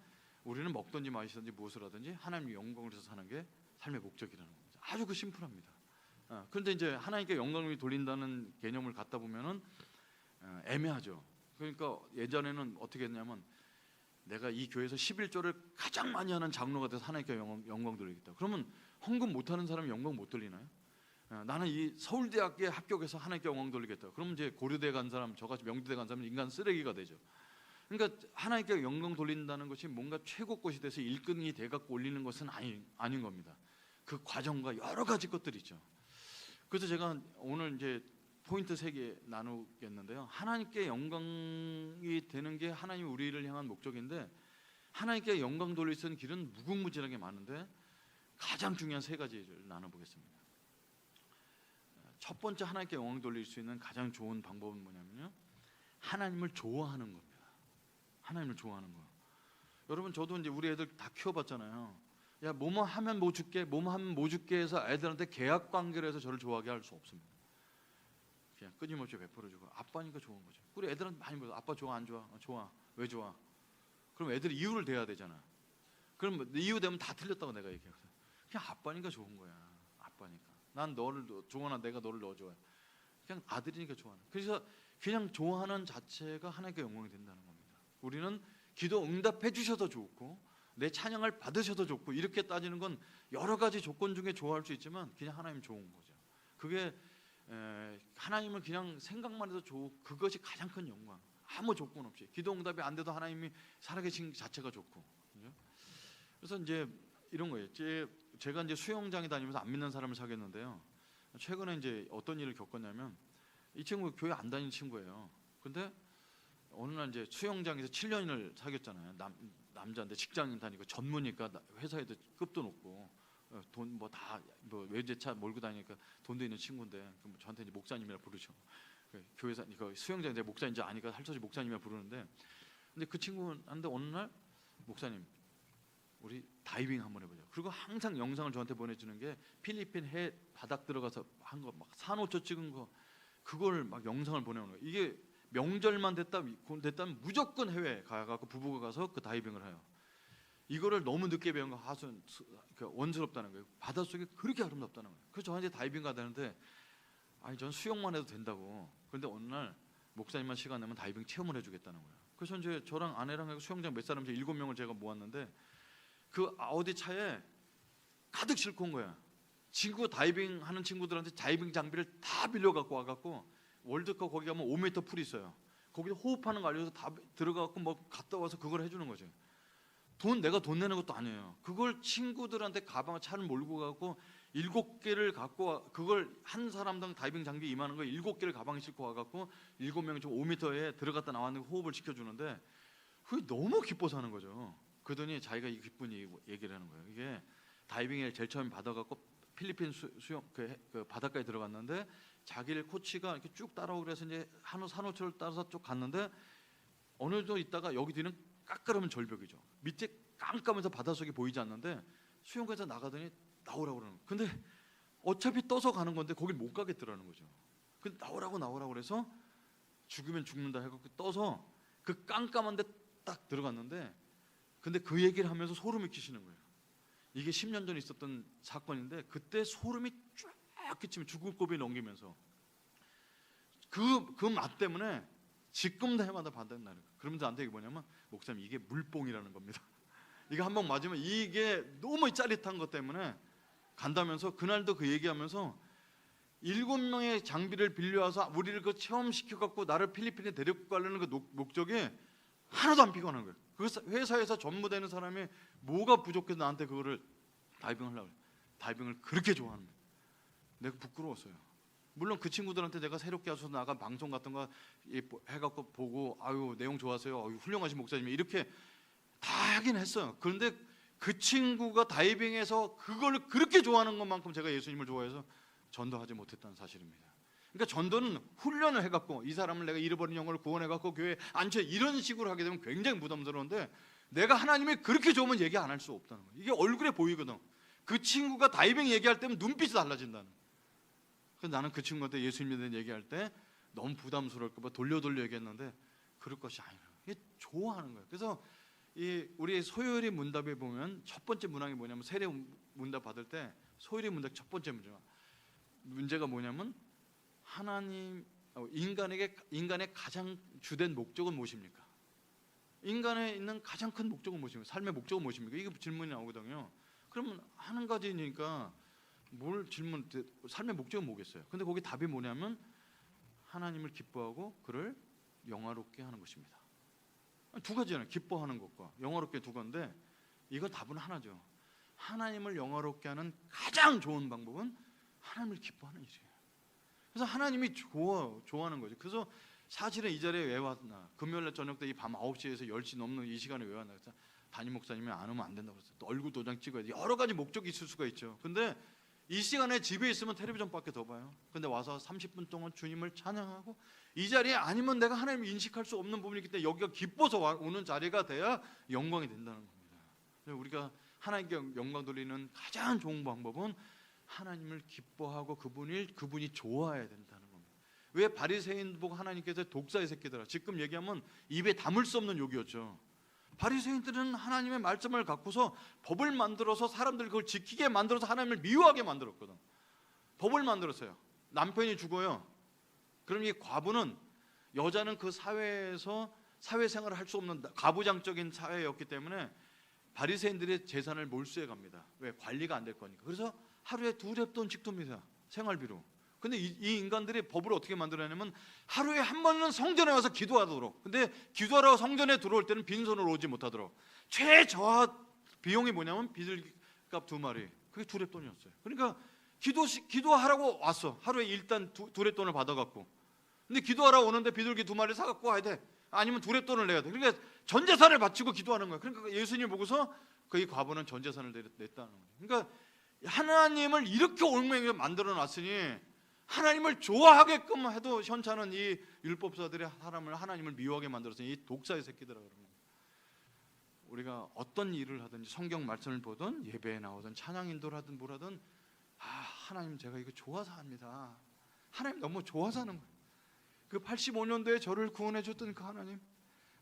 우리는 먹든지 마시든지 무엇을 하든지 하나님의 영광을 위해서 사는 게 삶의 목적이라는 겁니다. 아주 심플합니다. 그런데 이제 하나님께 영광을 돌린다는 개념을 갖다 보면은 애매하죠. 그러니까 예전에는 어떻게 했냐면 내가 이 교회에서 11조를 가장 많이 하는 장로가 돼서 하나님께 영광 돌리겠다. 그러면 헌금 못하는 사람이 영광 못 돌리나요? 나는 이 서울대학교에 합격해서 하나님께 영광 돌리겠다. 그러면 이제 고려대 간 사람, 저같이 명지대 간 사람은 인간 쓰레기가 되죠. 그러니까 하나님께 영광 돌린다는 것이 뭔가 최고 것이 돼서 1등이 돼갖고 올리는 것은 아닌 겁니다. 그 과정과 여러 가지 것들이 있죠. 그래서 제가 오늘 이제 포인트 3개 나누겠는데요. 하나님께 영광이 되는 게 하나님이 우리를 향한 목적인데 하나님께 영광 돌릴 수 있는 길은 무궁무진하게 많은데 가장 중요한 3가지를 나눠보겠습니다. 첫 번째 하나님께 영광 돌릴 수 있는 가장 좋은 방법은 뭐냐면요. 하나님을 좋아하는 겁니다. 하나님을 좋아하는 거. 여러분 저도 이제 우리 애들 다 키워봤잖아요. 야 뭐뭐 하면 뭐 줄게, 뭐뭐 하면 뭐 줄게 해서 애들한테 계약 관계를 해서 저를 좋아하게 할 수 없습니다. 그냥 끊임없이 베풀어주고 아빠니까 좋은 거죠. 우리 애들한테 많이 물어. 아빠 좋아 안 좋아? 좋아. 왜 좋아? 그럼 애들이 이유를 대야 되잖아. 그럼 뭐 이유 되면 다 틀렸다고 내가 얘기해요. 그냥 아빠니까 좋은 거야. 아빠니까. 난 너를 좋아하나 내가 너를 너 좋아해. 그냥 아들이니까 좋아하는. 그래서 그냥 좋아하는 자체가 하나님께 영광이 된다는 겁니다. 우리는 기도 응답해 주셔도 좋고 내 찬양을 받으셔도 좋고 이렇게 따지는 건 여러 가지 조건 중에 좋아할 수 있지만 그냥 하나님 좋은 거죠. 그게 하나님을 그냥 생각만 해도 좋고 그것이 가장 큰 영광. 아무 조건 없이 기도 응답이 안 돼도 하나님이 살아계신 자체가 좋고. 그죠? 그래서 이제 이런 거예요. 제가 이제 수영장에 다니면서 안 믿는 사람을 사귀었는데요. 최근에 이제 어떤 일을 겪었냐면 이 친구 교회 안 다니는 친구예요. 근데 어느 날 이제 수영장에서 7년을 사귀었잖아요. 남자인데 직장인 다니고 전무니까 회사에도 급도 높고 돈 뭐 다 뭐 외제차 몰고 다니니까 돈도 있는 친구인데 저한테 이제 목사님이라 부르죠. 교회사 수영장에 내 목사인지 아니까 할 수 없이 목사님이라 부르는데 근데 그 친구한테 어느 날 목사님 우리 다이빙 한번 해보자. 그리고 항상 영상을 저한테 보내주는 게 필리핀 해 바닥 들어가서 한 거 막 산호초 찍은 거 그걸 막 영상을 보내오는 거예요. 이게 명절만 됐다면 무조건 해외 가갖고 부부가 가서 그 다이빙을 해요. 이거를 너무 늦게 배운 거 하순 원스럽다는 거예요. 바닷속이 그렇게 아름답다는 거예요. 그래서 저한테 다이빙 가다는데 아니 전 수영만 해도 된다고. 그런데 어느 날 목사님만 시간 내면 다이빙 체험을 해주겠다는 거예요. 그래서 이제 저랑 아내랑 수영장 몇 사람 7명을 제가 모았는데 그 아우디 차에 가득 싣고 온 거야. 친구 다이빙 하는 친구들한테 다이빙 장비를 다 빌려 갖고 와갖고 월드컵 거기 가면 5m 풀이 있어요. 거기 호흡하는 거 알려서 다 들어가갖고 뭐 갔다 와서 그걸 해주는 거죠. 내가 돈 내는 것도 아니에요. 그걸 친구들한테 가방 차를 몰고 가고 7개를 갖고 와, 그걸 한 사람당 다이빙 장비 이만한 거 7개를 가방에 싣고 와갖고 7명이 좀 5m에 들어갔다 나왔는데 호흡을 시켜주는데 그게 너무 기뻐서 하는 거죠. 그러더니 자기가 이 기쁜 얘기를 하는 거예요. 이게 다이빙을 제일 처음 받아갖고 필리핀 수영 그 바닷가에 들어갔는데 자기를 코치가 이렇게 쭉 따라오고 그래서 이제 산호초를 따라서 쭉 갔는데 어느 정도 있다가 여기 뒤는 까까라면 절벽이죠. 밑에 깜깜해서 바닷속이 보이지 않는데 수영장에서 나가더니 나오라고 그러는 거예요. 근데 어차피 떠서 가는 건데 거길 못 가겠더라는 거죠. 근데 나오라고 그래서 죽으면 죽는다 해갖고 떠서 그 깜깜한데 딱 들어갔는데 근데 그 얘기를 하면서 소름이 끼치는 거예요. 이게 10년 전에 있었던 사건인데 그때 소름이 쫙 끼치면 죽을 고비 넘기면서 그 맛 때문에 지금도 해마다 받는다는 거예요. 그러면서 나한테 이게 뭐냐면 목사님 이게 물뽕이라는 겁니다. 이거 한 번 맞으면 이게 너무 짜릿한 것 때문에 간다면서 그날도 그 얘기하면서 7명의 장비를 빌려와서 우리를 그 체험시켜갖고 나를 필리핀에 데리고 가려는 그 목적이 하나도 안 피곤한 거예요. 그 회사에서 전무되는 사람이 뭐가 부족해서 나한테 그거를 다이빙하려고 해요. 다이빙을 그렇게 좋아하는 거예요. 내가 부끄러웠어요. 물론 그 친구들한테 내가 새롭게 와서 나간 방송 같은 거 해갖고 보고 아유 내용 좋았어요. 아유, 훌륭하신 목사님이 이렇게 다 하긴 했어요. 그런데 그 친구가 다이빙에서 그걸 그렇게 좋아하는 것만큼 제가 예수님을 좋아해서 전도하지 못했다는 사실입니다. 그러니까 전도는 훈련을 해갖고 이 사람을 내가 잃어버린 영혼을 구원해갖고 교회에 앉혀 이런 식으로 하게 되면 굉장히 부담스러운데 내가 하나님이 그렇게 좋으면 얘기 안 할 수 없다는 거예요. 이게 얼굴에 보이거든. 그 친구가 다이빙 얘기할 때면 눈빛이 달라진다는 거예요. 그래서 나는 그 친구한테 예수님에 대한 얘기할 때 너무 부담스러울까 봐 돌려 얘기했는데 그럴 것이 아니라 이게 좋아하는 거예요. 그래서 우리 소요리 문답에 보면 첫 번째 문항이 뭐냐면 세례 문답 받을 때 소요리 문답 첫 번째 문제가 뭐냐면 하나님 인간의 가장 주된 목적은 무엇입니까? 인간에 있는 가장 큰 목적은 무엇입니까? 삶의 목적은 무엇입니까? 이게 질문이 나오거든요. 그러면 한 가지니까 삶의 목적은 뭐겠어요? 근데 거기 답이 뭐냐면 하나님을 기뻐하고 그를 영화롭게 하는 것입니다. 두 가지잖아요. 기뻐하는 것과 영화롭게 두 건데 이건 답은 하나죠. 하나님을 영화롭게 하는 가장 좋은 방법은 하나님을 기뻐하는 일이에요. 그래서 하나님이 좋아하는 거죠. 그래서 사실은 이 자리에 왜 왔나? 금요일날 저녁 때 이 밤 9시에서 10시 넘는 이 시간에 왜 왔나? 그래서 담임 목사님이 안 오면 안 된다고 그랬어요. 또 얼굴 도장 찍어야 돼. 여러 가지 목적이 있을 수가 있죠. 근데 이 시간에 집에 있으면 텔레비전밖에 더 봐요. 근데 와서 30분 동안 주님을 찬양하고 이 자리에 아니면 내가 하나님을 인식할 수 없는 부분이 있기 때문에 여기가 기뻐서 오는 자리가 돼야 영광이 된다는 겁니다. 우리가 하나님께 영광 돌리는 가장 좋은 방법은 하나님을 기뻐하고 그분이 좋아해야 된다는 겁니다. 왜 바리새인 보고 하나님께서 독사의 새끼들아, 지금 얘기하면 입에 담을 수 없는 욕이었죠. 바리새인들은 하나님의 말씀을 갖고서 법을 만들어서 사람들 그걸 지키게 만들어서 하나님을 미워하게 만들었거든. 법을 만들었어요. 남편이 죽어요. 그럼 이 과부는, 여자는 그 사회에서 사회생활을 할 수 없는 가부장적인 사회였기 때문에 바리새인들의 재산을 몰수해 갑니다. 왜? 관리가 안 될 거니까. 그래서 하루에 2렙돈씩 둡니다. 생활비로. 근데 이 인간들이 법을 어떻게 만들어내냐면 하루에 한 번은 성전에 와서 기도하도록. 근데 기도하러 성전에 들어올 때는 빈손으로 오지 못하도록. 최저하 비용이 뭐냐면 비둘기값 2마리. 그게 2렙돈이었어요. 그러니까 기도하라고 왔어. 하루에 일단 2렙돈을 받아갖고. 근데 기도하러 오는데 비둘기 2마리 사갖고 와야 돼. 아니면 2렙돈을 내야 돼. 그러니까 전 재산을 바치고 기도하는 거야. 그러니까 예수님 보고서 그 과부는 전 재산을 냈다는 거예요. 그러니까 하나님을 이렇게 얽매여 만들어 놨으니 하나님을 좋아하게끔 해도 현찮은 이 율법사들의 사람을 하나님을 미워하게 만들었으니 이 독사의 새끼들아. 그러면 우리가 어떤 일을 하든지 성경 말씀을 보든 예배에 나오든 찬양 인도를 하든 뭘 하든 하나님 제가 이거 좋아서 합니다. 하나님 너무 좋아서 하는 거예요. 그 85년도에 저를 구원해 줬던 그 하나님,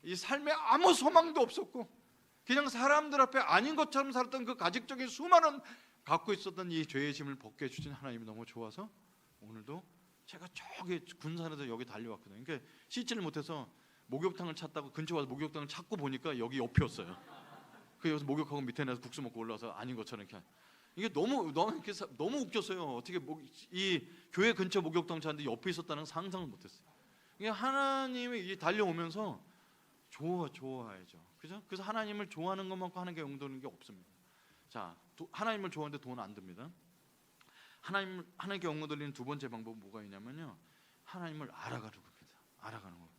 이 삶에 아무 소망도 없었고 그냥 사람들 앞에 아닌 것처럼 살았던 그 가직적인 수많은 갖고 있었던 이 죄의 짐을 벗게 해주신 하나님이 너무 좋아서 오늘도 제가 저기 군산에서 여기 달려왔거든요. 그러니까 씻지를 못해서 목욕탕을 찾다가 근처 와서 목욕탕을 찾고 보니까 여기 옆이었어요. 그 여기서 목욕하고 밑에 내서 국수 먹고 올라와서 아닌 것처럼 이렇게. 이게 너무 웃겼어요. 어떻게 이 교회 근처 목욕탕 찾는데 옆에 있었다는 상상을 못했어요. 이게 하나님이 이 달려오면서 좋아해죠. 그죠? 그래서 하나님을 좋아하는 것만큼 하는 게 용도는 게 없습니다. 자, 하나님을 좋아하는데 돈 안 듭니다. 하나님께 영광 돌리는 두 번째 방법은 뭐가 있냐면요, 하나님을 알아가는 겁니다. 알아가는 거.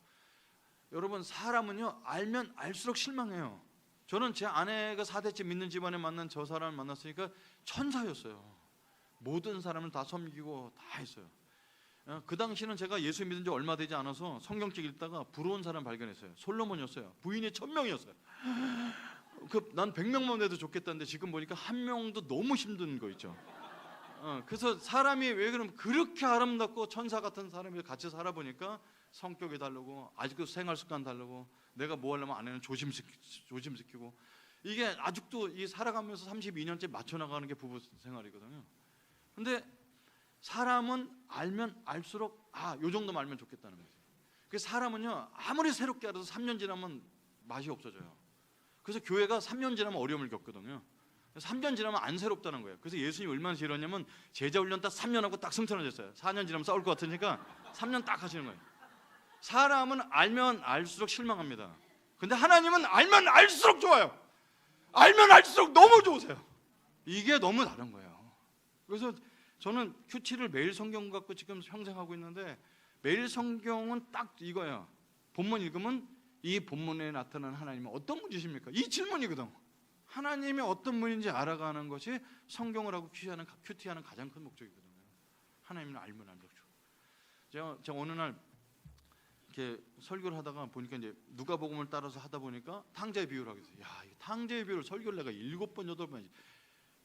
여러분, 사람은요 알면 알수록 실망해요. 저는 제 아내가 4대째 믿는 집안에 만난 저 사람을 만났으니까 천사였어요. 모든 사람을 다 섬기고 다 했어요. 그 당시는 제가 예수 믿은 지 얼마 되지 않아서 성경책 읽다가 부러운 사람 발견했어요. 솔로몬이었어요. 부인이 1000명이었어요. 난 100명만 돼도 좋겠다는데 지금 보니까 한 명도 너무 힘든 거 있죠. 그래서 사람이 왜 그러면 그렇게 아름답고 천사 같은 사람이 같이 살아보니까 성격이 다르고 아직도 생활 습관 다르고 내가 뭐 하려면 아내는 조심시키고 이게 아직도 이 살아가면서 32년째 맞춰나가는 게 부부 생활이거든요. 근데 사람은 알면 알수록 요 정도만 알면 좋겠다는 거죠. 그 사람은요 아무리 새롭게 알아도 3년 지나면 맛이 없어져요. 그래서 교회가 3년 지나면 어려움을 겪거든요. 3년 지나면 안 새롭다는 거예요. 그래서 예수님이 얼마나 싫었냐면 제자 훈련 딱 3년 하고 딱 승천하셨어요. 4년 지나면 싸울 것 같으니까 3년 딱 하시는 거예요. 사람은 알면 알수록 실망합니다. 근데 하나님은 알면 알수록 좋아요. 알면 알수록 너무 좋으세요. 이게 너무 다른 거예요. 그래서 저는 Q7을 매일 성경 갖고 지금 평생 하고 있는데 매일 성경은 딱 이거예요. 본문 읽으면 이 본문에 나타나는 하나님은 어떤 분이십니까? 이 질문이거든. 하나님이 어떤 분인지 알아가는 것이 성경을 하고 큐티하는 가장 큰 목적이거든요. 하나님을 알면 알수록 좋아요. 제가 어느 날 이렇게 설교를 하다가 보니까 이제 누가복음을 따라서 하다 보니까 탕자의 비유를 하게 됐어요. 야, 이 탕자의 비유를 설교를 내가 7번 8번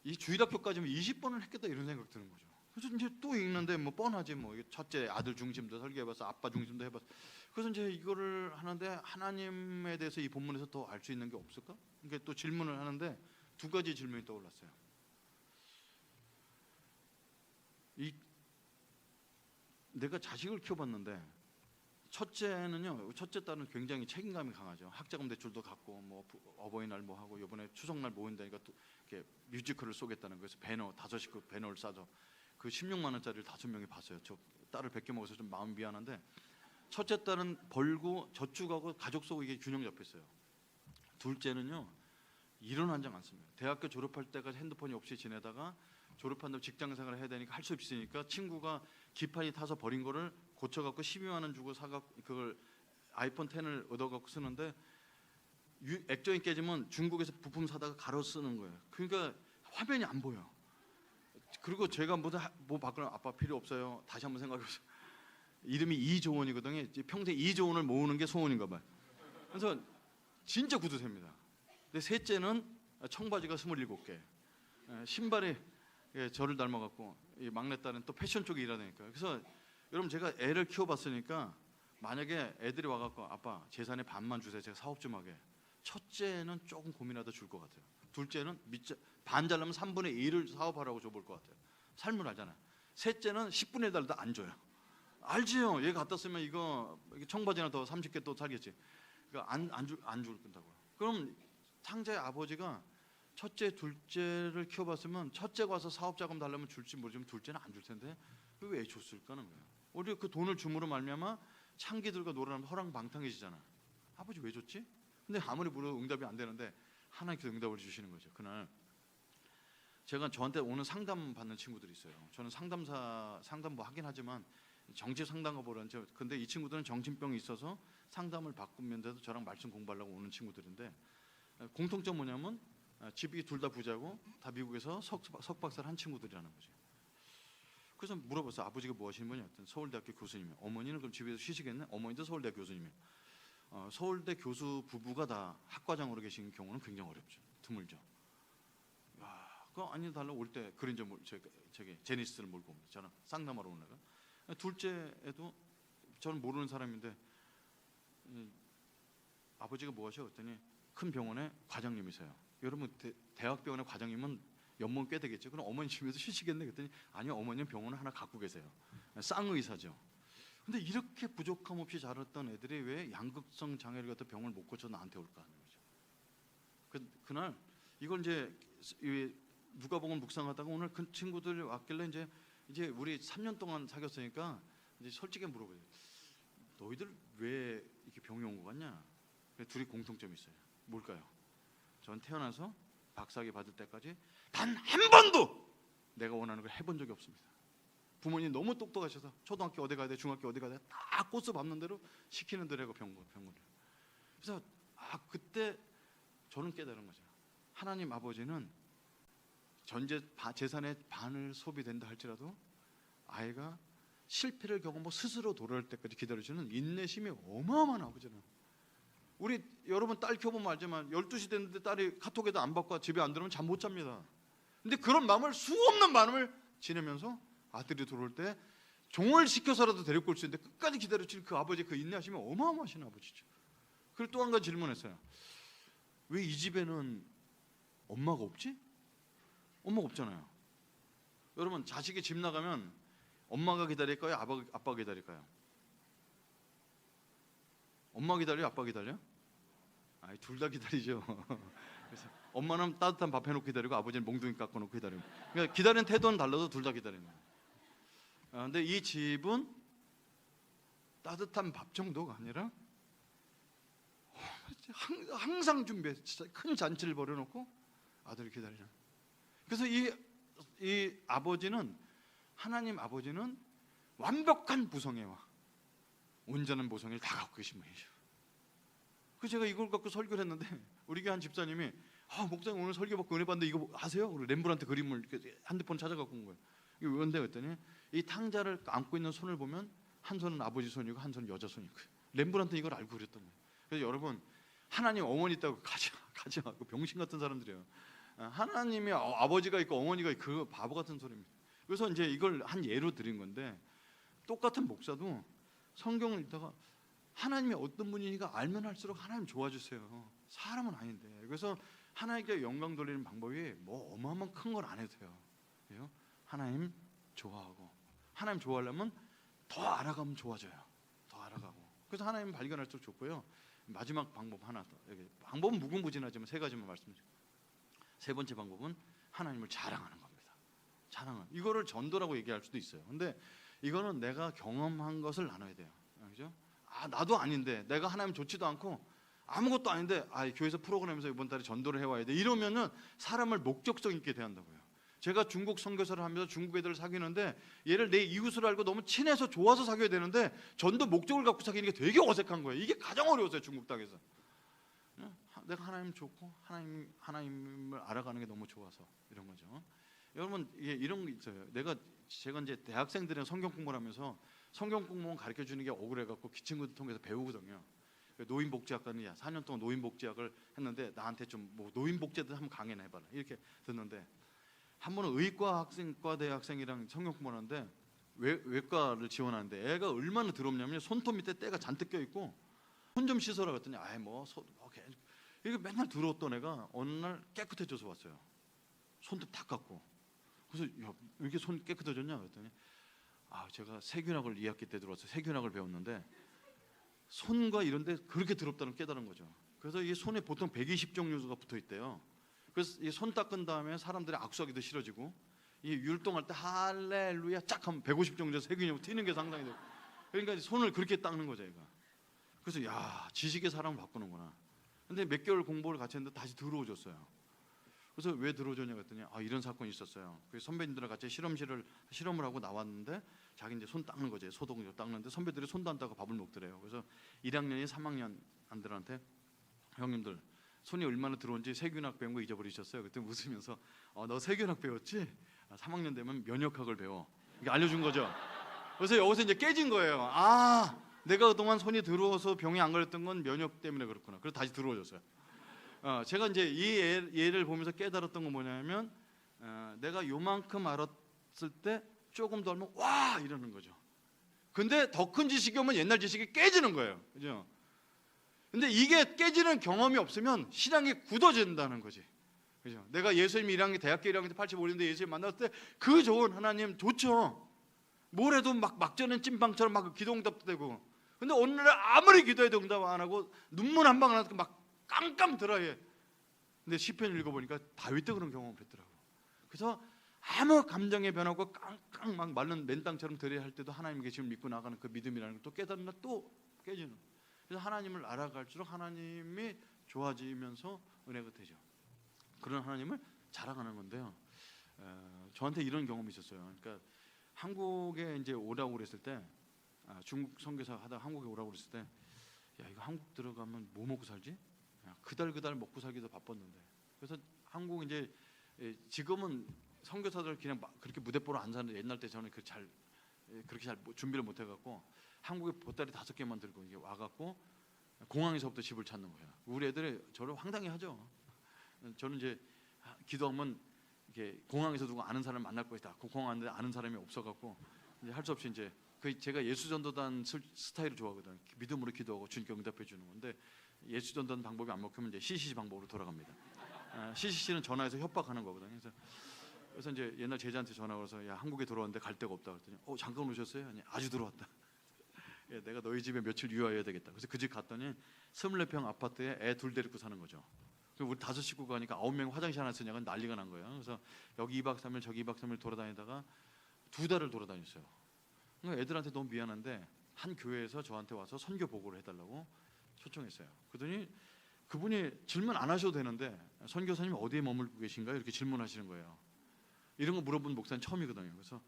이 주일학교까지면 20번을 했겠다 이런 생각 드는 거죠. 그래서 이제 또 읽는데 뭐 뻔하지 뭐 첫째 아들 중심도 설교해봤어, 아빠 중심도 해봤어. 그래서 이제 이거를 하는데 하나님에 대해서 이 본문에서 더 알 수 있는 게 없을까? 이게 또 질문을 하는데 두 가지 질문이 떠올랐어요. 내가 자식을 키워봤는데 첫째는요, 첫째 딸은 굉장히 책임감이 강하죠. 학자금 대출도 갚고 뭐 어버이날 뭐 하고 이번에 추석날 모인다니까 또 이렇게 뮤지컬을 쏘겠다는 거에서 배너 5식구 배너를 싸서 그 16만 원짜리를 5명이 봤어요. 저 딸을 베껴 먹어서 좀 마음 미안한데 첫째 딸은 벌고 저축하고 가족 속 이게 균형 잡혔어요. 둘째는요 일은 한 장 안 씁니다. 대학교 졸업할 때까지 핸드폰이 없이 지내다가 졸업한다고 직장 생활을 해야 되니까 할 수 없으니까 친구가 기판이 타서 버린 거를 고쳐갖고 12만 원 주고 사갖고 그걸 아이폰 10을 얻어갖고 쓰는데 액정이 깨지면 중국에서 부품 사다가 갈아 쓰는 거예요. 그러니까 화면이 안 보여. 그리고 제가 뭐 바꾸면 아빠 필요 없어요. 다시 한번 생각해보세요. 이름이 이조원이거든요. 평생 이조원을 모으는 게 소원인가 봐요. 그래서 진짜 구두쇠입니다. 근데 셋째는 청바지가 27개. 신발이 저를 닮아갖고 이 막내딸은 또 패션 쪽에 일하니까. 그래서 여러분 제가 애를 키워봤으니까 만약에 애들이 와갖고 아빠 재산의 반만 주세요. 제가 사업 좀 하게. 첫째는 조금 고민하다 줄 것 같아요. 둘째는 반 잘라면 3분의 1을 사업하라고 줘볼 것 같아요. 삶을 알잖아요. 셋째는 10분의 1 달라도 안 줘요. 알지요. 얘 갖다 쓰면 이거 청바지나 더 30개 또 살겠지. 그러니까 안 줄 건다고요. 그럼 탕자의 아버지가 첫째, 둘째를 키워봤으면 첫째가 와서 사업 자금 달라면 줄지 모르지만 둘째는 안 줄 텐데 왜 줬을까는 거예요. 우리 그 돈을 줌으로 말미암아 창기들과 놀아나면 허랑방탕해지잖아. 아버지 왜 줬지? 근데 아무리 물어도 응답이 안 되는데 하나님께서 응답을 주시는 거죠. 그날 제가 저한테 오는 상담 받는 친구들이 있어요. 저는 상담 뭐 하긴 하지만 정치 상담가 보라는 근데 이 친구들은 정신병이 있어서 상담을 받으면서도 저랑 말씀 공부하려고 오는 친구들인데 공통점 뭐냐면 집이 둘 다 부자고 다 미국에서 석박사를 한 친구들이라는 거죠. 그래서 물어봤어요. 아버지가 뭐 하시는 분이 어떤 서울대학교 교수님이에요. 어머니는 그럼 집에서 쉬시겠네? 어머니도 서울대 교수님이에요. 서울대 교수 부부가 다 학과장으로 계신 경우는 굉장히 어렵죠. 드물죠. 야, 그거 아니 달라 올 때 그린저 저기 제니스를 몰고 옵니다. 저는 상담하러 오는 애가. 둘째에도 저는 모르는 사람인데 아버지가 뭐 하셔? 그랬더니 큰 병원에 과장님이세요. 여러분 대학병원의 과장님은 연봉 꽤 되겠죠. 그럼 어머니 집에서 쉬시겠네? 그랬더니 아니요, 어머니는 병원을 하나 갖고 계세요. 쌍의사죠. 근데 이렇게 부족함 없이 자랐던 애들이 왜 양극성 장애를 갖다 병을 못 고쳐 나한테 올까 하는 거죠. 그날 이걸 이제 누가복음 묵상하다가 오늘 그 친구들 왔길래 이제 우리 3년 동안 사귀었으니까 이제 솔직히 물어봐요. 너희들 왜 이렇게 병이 온 것 같냐? 둘이 공통점이 있어요. 뭘까요? 전 태어나서 박사학위 받을 때까지 단 한 번도 내가 원하는 걸 해본 적이 없습니다. 부모님 너무 똑똑하셔서 초등학교 어디 가야 돼, 중학교 어디 가야 돼, 다 코스 밟는 대로 시키는 대로 하고 병원을. 그래서 그때 저는 깨달은 거죠. 하나님 아버지는 재산의 반을 소비된다 할지라도 아이가 실패를 경험하고 스스로 돌아올 때까지 기다려주는 인내심이 어마어마한 아버지는. 우리 여러분 딸 키워보면 알지만 12시 됐는데 딸이 카톡에도 안 받고 집에 안 들어오면 잠 못 잡니다. 근데 그런 마음을 수없는 마음을 지내면서 아들이 들어올 때 종을 시켜서라도 데리고 올 수 있는데 끝까지 기다려주는 그 아버지 그 인내하심이 어마어마하신 아버지죠. 그리고 또 한 가지 질문했어요. 왜 이 집에는 엄마가 없지? 엄마가 없잖아요. 여러분 자식이 집 나가면 엄마가 기다릴까요? 아빠가 기다릴까요? 엄마 기다려? 아빠 기다려? 둘 다 기다리죠. 그래서 엄마는 따뜻한 밥 해놓고 기다리고 아버지는 몽둥이 깎아놓고 기다리고. 그러니까 기다리는 태도는 달라도 둘 다 기다리는 거예요. 근데 이 집은 따뜻한 밥 정도가 아니라 항상 준비해 진짜 큰 잔치를 벌여놓고 아들을 기다리는. 그래서 이 아버지는 하나님 아버지는 완벽한 부성애와 온전한 모성애를 다 갖고 계신 분이죠. 그래서 제가 이걸 갖고 설교를 했는데 우리 교회 한 집사님이 목사님 오늘 설교 받고 은혜 받는데 이거 아세요? 그리고 렘브란트 그림을 핸드폰 찾아갖고 온 거예요. 이게 뭔데 그랬더니 이 탕자를 안고 있는 손을 보면 한 손은 아버지 손이고 한 손은 여자 손이고 렘브란트 이걸 알고 그랬던 거예요. 그래서 여러분 하나님 어머니 있다고 가지 말고 병신 같은 사람들이에요. 하나님이 아버지가 있고 어머니가 있고 그 바보 같은 소리입니다. 그래서 이제 이걸 한 예로 드린 건데 똑같은 목사도 성경을 읽다가 하나님이 어떤 분이니까 알면 할수록 하나님 좋아주세요. 사람은 아닌데. 그래서 하나님께 영광 돌리는 방법이 뭐 어마어마한 큰 건 안 해도 돼요. 하나님 좋아하고 하나님 좋아하려면 더 알아가면 좋아져요. 더 알아가고. 그래서 하나님 발견할수록 좋고요. 마지막 방법 하나 더. 방법은 무궁무진하지만 세 가지만 말씀드릴게요. 세 번째 방법은 하나님을 자랑하는 겁니다. 자랑은 이거를 전도라고 얘기할 수도 있어요. 근데 이거는 내가 경험한 것을 나눠야 돼요. 그죠? 나도 아닌데 내가 하나님 좋지도 않고 아무것도 아닌데 교회에서 프로그램에서 이번 달에 전도를 해와야 돼. 이러면은 사람을 목적성 있게 대한다고요. 제가 중국 선교사를 하면서 중국 애들을 사귀는데 얘를 내 이웃으로 알고 너무 친해서 좋아서 사귀어야 되는데 전도 목적을 갖고 사귀는 게 되게 어색한 거예요. 이게 가장 어려웠어요, 중국 땅에서. 내가 하나님 좋고 하나님을 알아가는 게 너무 좋아서 이런 거죠. 여러분 이런 게 있어요. 제가 이제 대학생들은 성경 공부를 하면서 성경 공부만 가르쳐 주는 게 억울해 갖고 그 친구들 통해서 배우거든요. 노인복지학과는 4년 동안 노인복지학을 했는데 나한테 좀 뭐 노인복지들 한번 강의나 해봐라 이렇게 듣는데 한 번은 의과 학생과 대학생이랑 성경 공부를 하는데 외과를 지원하는데 애가 얼마나 더럽냐면 손톱 밑에 때가 잔뜩 껴 있고 손 좀 씻어라 그랬더니 이게 맨날 더러웠던 애가 어느 날 깨끗해져서 왔어요. 손톱 다 깎고. 그래서 야, 왜 이렇게 손 깨끗해졌냐 그랬더니 제가 세균학을 2학기 때 들어와서 세균학을 배웠는데 손과 이런 데 그렇게 더럽다는 깨달은 거죠. 그래서 이 손에 보통 120종류가 붙어 있대요. 그래서 이 손 닦은 다음에 사람들이 악수하기도 싫어지고 이 율동할 때 할렐루야 쫙 하면 150종류 세균이 튀는 게 상상이 돼요. 그러니까 손을 그렇게 닦는 거죠, 얘가. 그래서 야, 지식의 사람을 바꾸는구나. 근데 몇 개월 공부를 같이 했는데 다시 들어오셨어요. 그래서 왜 들어오셨냐 그랬더니 이런 사건이 있었어요. 그래서 선배님들과 같이 실험을 하고 나왔는데 자기 이제 손 닦는 거지, 소독을 닦는데 선배들이 손도 안 닦고 밥을 먹더래요. 그래서 1학년이 3학년 안들한테 형님들 손이 얼마나 들어온지 세균학 배운 거 잊어버리셨어요. 그때 웃으면서 너 세균학 배웠지? 3학년 되면 면역학을 배워. 이게 알려준 거죠. 그래서 여기서 이제 깨진 거예요. 내가 그동안 손이 더러워서 병이 안 걸렸던 건 면역 때문에 그렇구나. 그래서 다시 들어오셨어요. 제가 이제 이 예를 보면서 깨달았던 건 뭐냐면 내가 요만큼 알았을 때 조금 더 알면 와 이러는 거죠. 근데 더 큰 지식이 오면 옛날 지식이 깨지는 거예요. 그죠? 근데 이게 깨지는 경험이 없으면 신앙이 굳어진다는 거지. 그죠? 내가 예수님 1학년 대학교 1학년 때 85년대 예수님 만났을 때 그 좋은 하나님 좋죠. 뭘 해도 막전은 찐빵처럼 막 기도응답도 되고. 근데 어느 날 아무리 기도해도 응답 안 하고 눈물 한 방울 안 나고 막 깡깡 들어해. 근데 시편 읽어보니까 다윗도 그런 경험을 했더라고. 그래서 아무 감정의 변화고 깡깡 막 마른 맨땅처럼 들어야 할 때도 하나님 계심을 믿고 나가는 그 믿음이라는 걸 또 깨달으면 또 깨지는. 그래서 하나님을 알아갈수록 하나님이 좋아지면서 은혜가 되죠. 그런 하나님을 자랑하는 건데요. 저한테 이런 경험이 있었어요. 그러니까 한국에 이제 오라고 그랬을 때 중국 선교사 하다가 한국에 오라고 그랬을 때 야 이거 한국 들어가면 뭐 먹고 살지? 그달 먹고 살기도 바빴는데 그래서 한국 이제 지금은 선교사들 그냥 그렇게 무대 보러 안 사는데 옛날 때 저는 그렇게 잘 준비를 못 해갖고 한국에 보따리 5개만 들고 이게 와갖고 공항에서부터 집을 찾는 거예요. 우리 애들이 저를 황당해하죠. 저는 이제 기도하면 이렇게 공항에서 누구 아는 사람 만날 것이다. 공항 왔는데 아는 사람이 없어갖고 이제 할 수 없이 이제 제가 예수전도단 스타일을 좋아하거든. 믿음으로 기도하고 주님께 응답해 주는 건데 예수전도단 방법이 안 먹히면 이제 CCC 방법으로 돌아갑니다. CCC는 전화해서 협박하는 거거든요. 그래서 이제 옛날 제자한테 전화 걸어서 야 한국에 들어왔는데 갈 데가 없다 그랬더니 잠깐 오셨어요? 아니 아주 들어왔다. 야, 내가 너희 집에 며칠 유하여야 되겠다. 그래서 그 집 갔더니 24평 아파트에 애 2 데리고 사는 거죠. 우리 5 식구가 가니까 9명 화장실 하나 쓰냐고 난리가 난 거예요. 그래서 여기 2박 3일 저기 2박 3일 돌아다니다가 2달을 돌아다녔어요. 그러니까 애들한테 너무 미안한데 한 교회에서 저한테 와서 선교 보고를 해달라고 초청했어요. 그러더니 그분이 질문 안 하셔도 되는데 선교사님 어디에 머물고 계신가요? 이렇게 질문하시는 거예요. 이런 거 물어본 목사는 처음이거든요. 그래서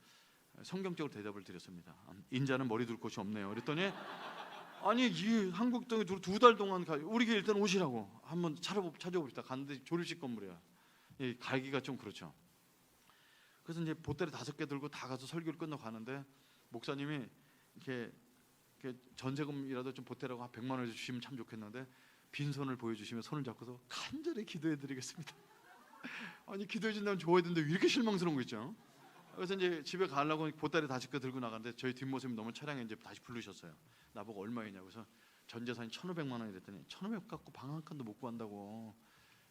성경적으로 대답을 드렸습니다. 인자는 머리 둘 곳이 없네요. 그랬더니 아니 이 한국 땅에 2달 동안 우리에게 일단 오시라고 한번 찾아봅시다. 갔는데 조립식 건물이야. 갈기가 좀 그렇죠. 그래서 이제 보따리 5개 들고 다 가서 설교를 끝나고 가는데 목사님이 이렇게 전세금이라도 좀 보태라고 한 100만 원 주시면 참 좋겠는데 빈손을 보여주시면 손을 잡고서 간절히 기도해드리겠습니다. 아니 기도해준다면 좋아야 되는데 왜 이렇게 실망스러운 거 있죠? 그래서 이제 집에 가려고 보따리 5개 들고 나갔는데 저희 뒷모습이 너무 차량에 이제 다시 부르셨어요. 나보고 얼마이냐고. 그래서 전 재산이 1,500만 원이 됐더니 1,500 갖고 방 한 칸도 못 구한다고.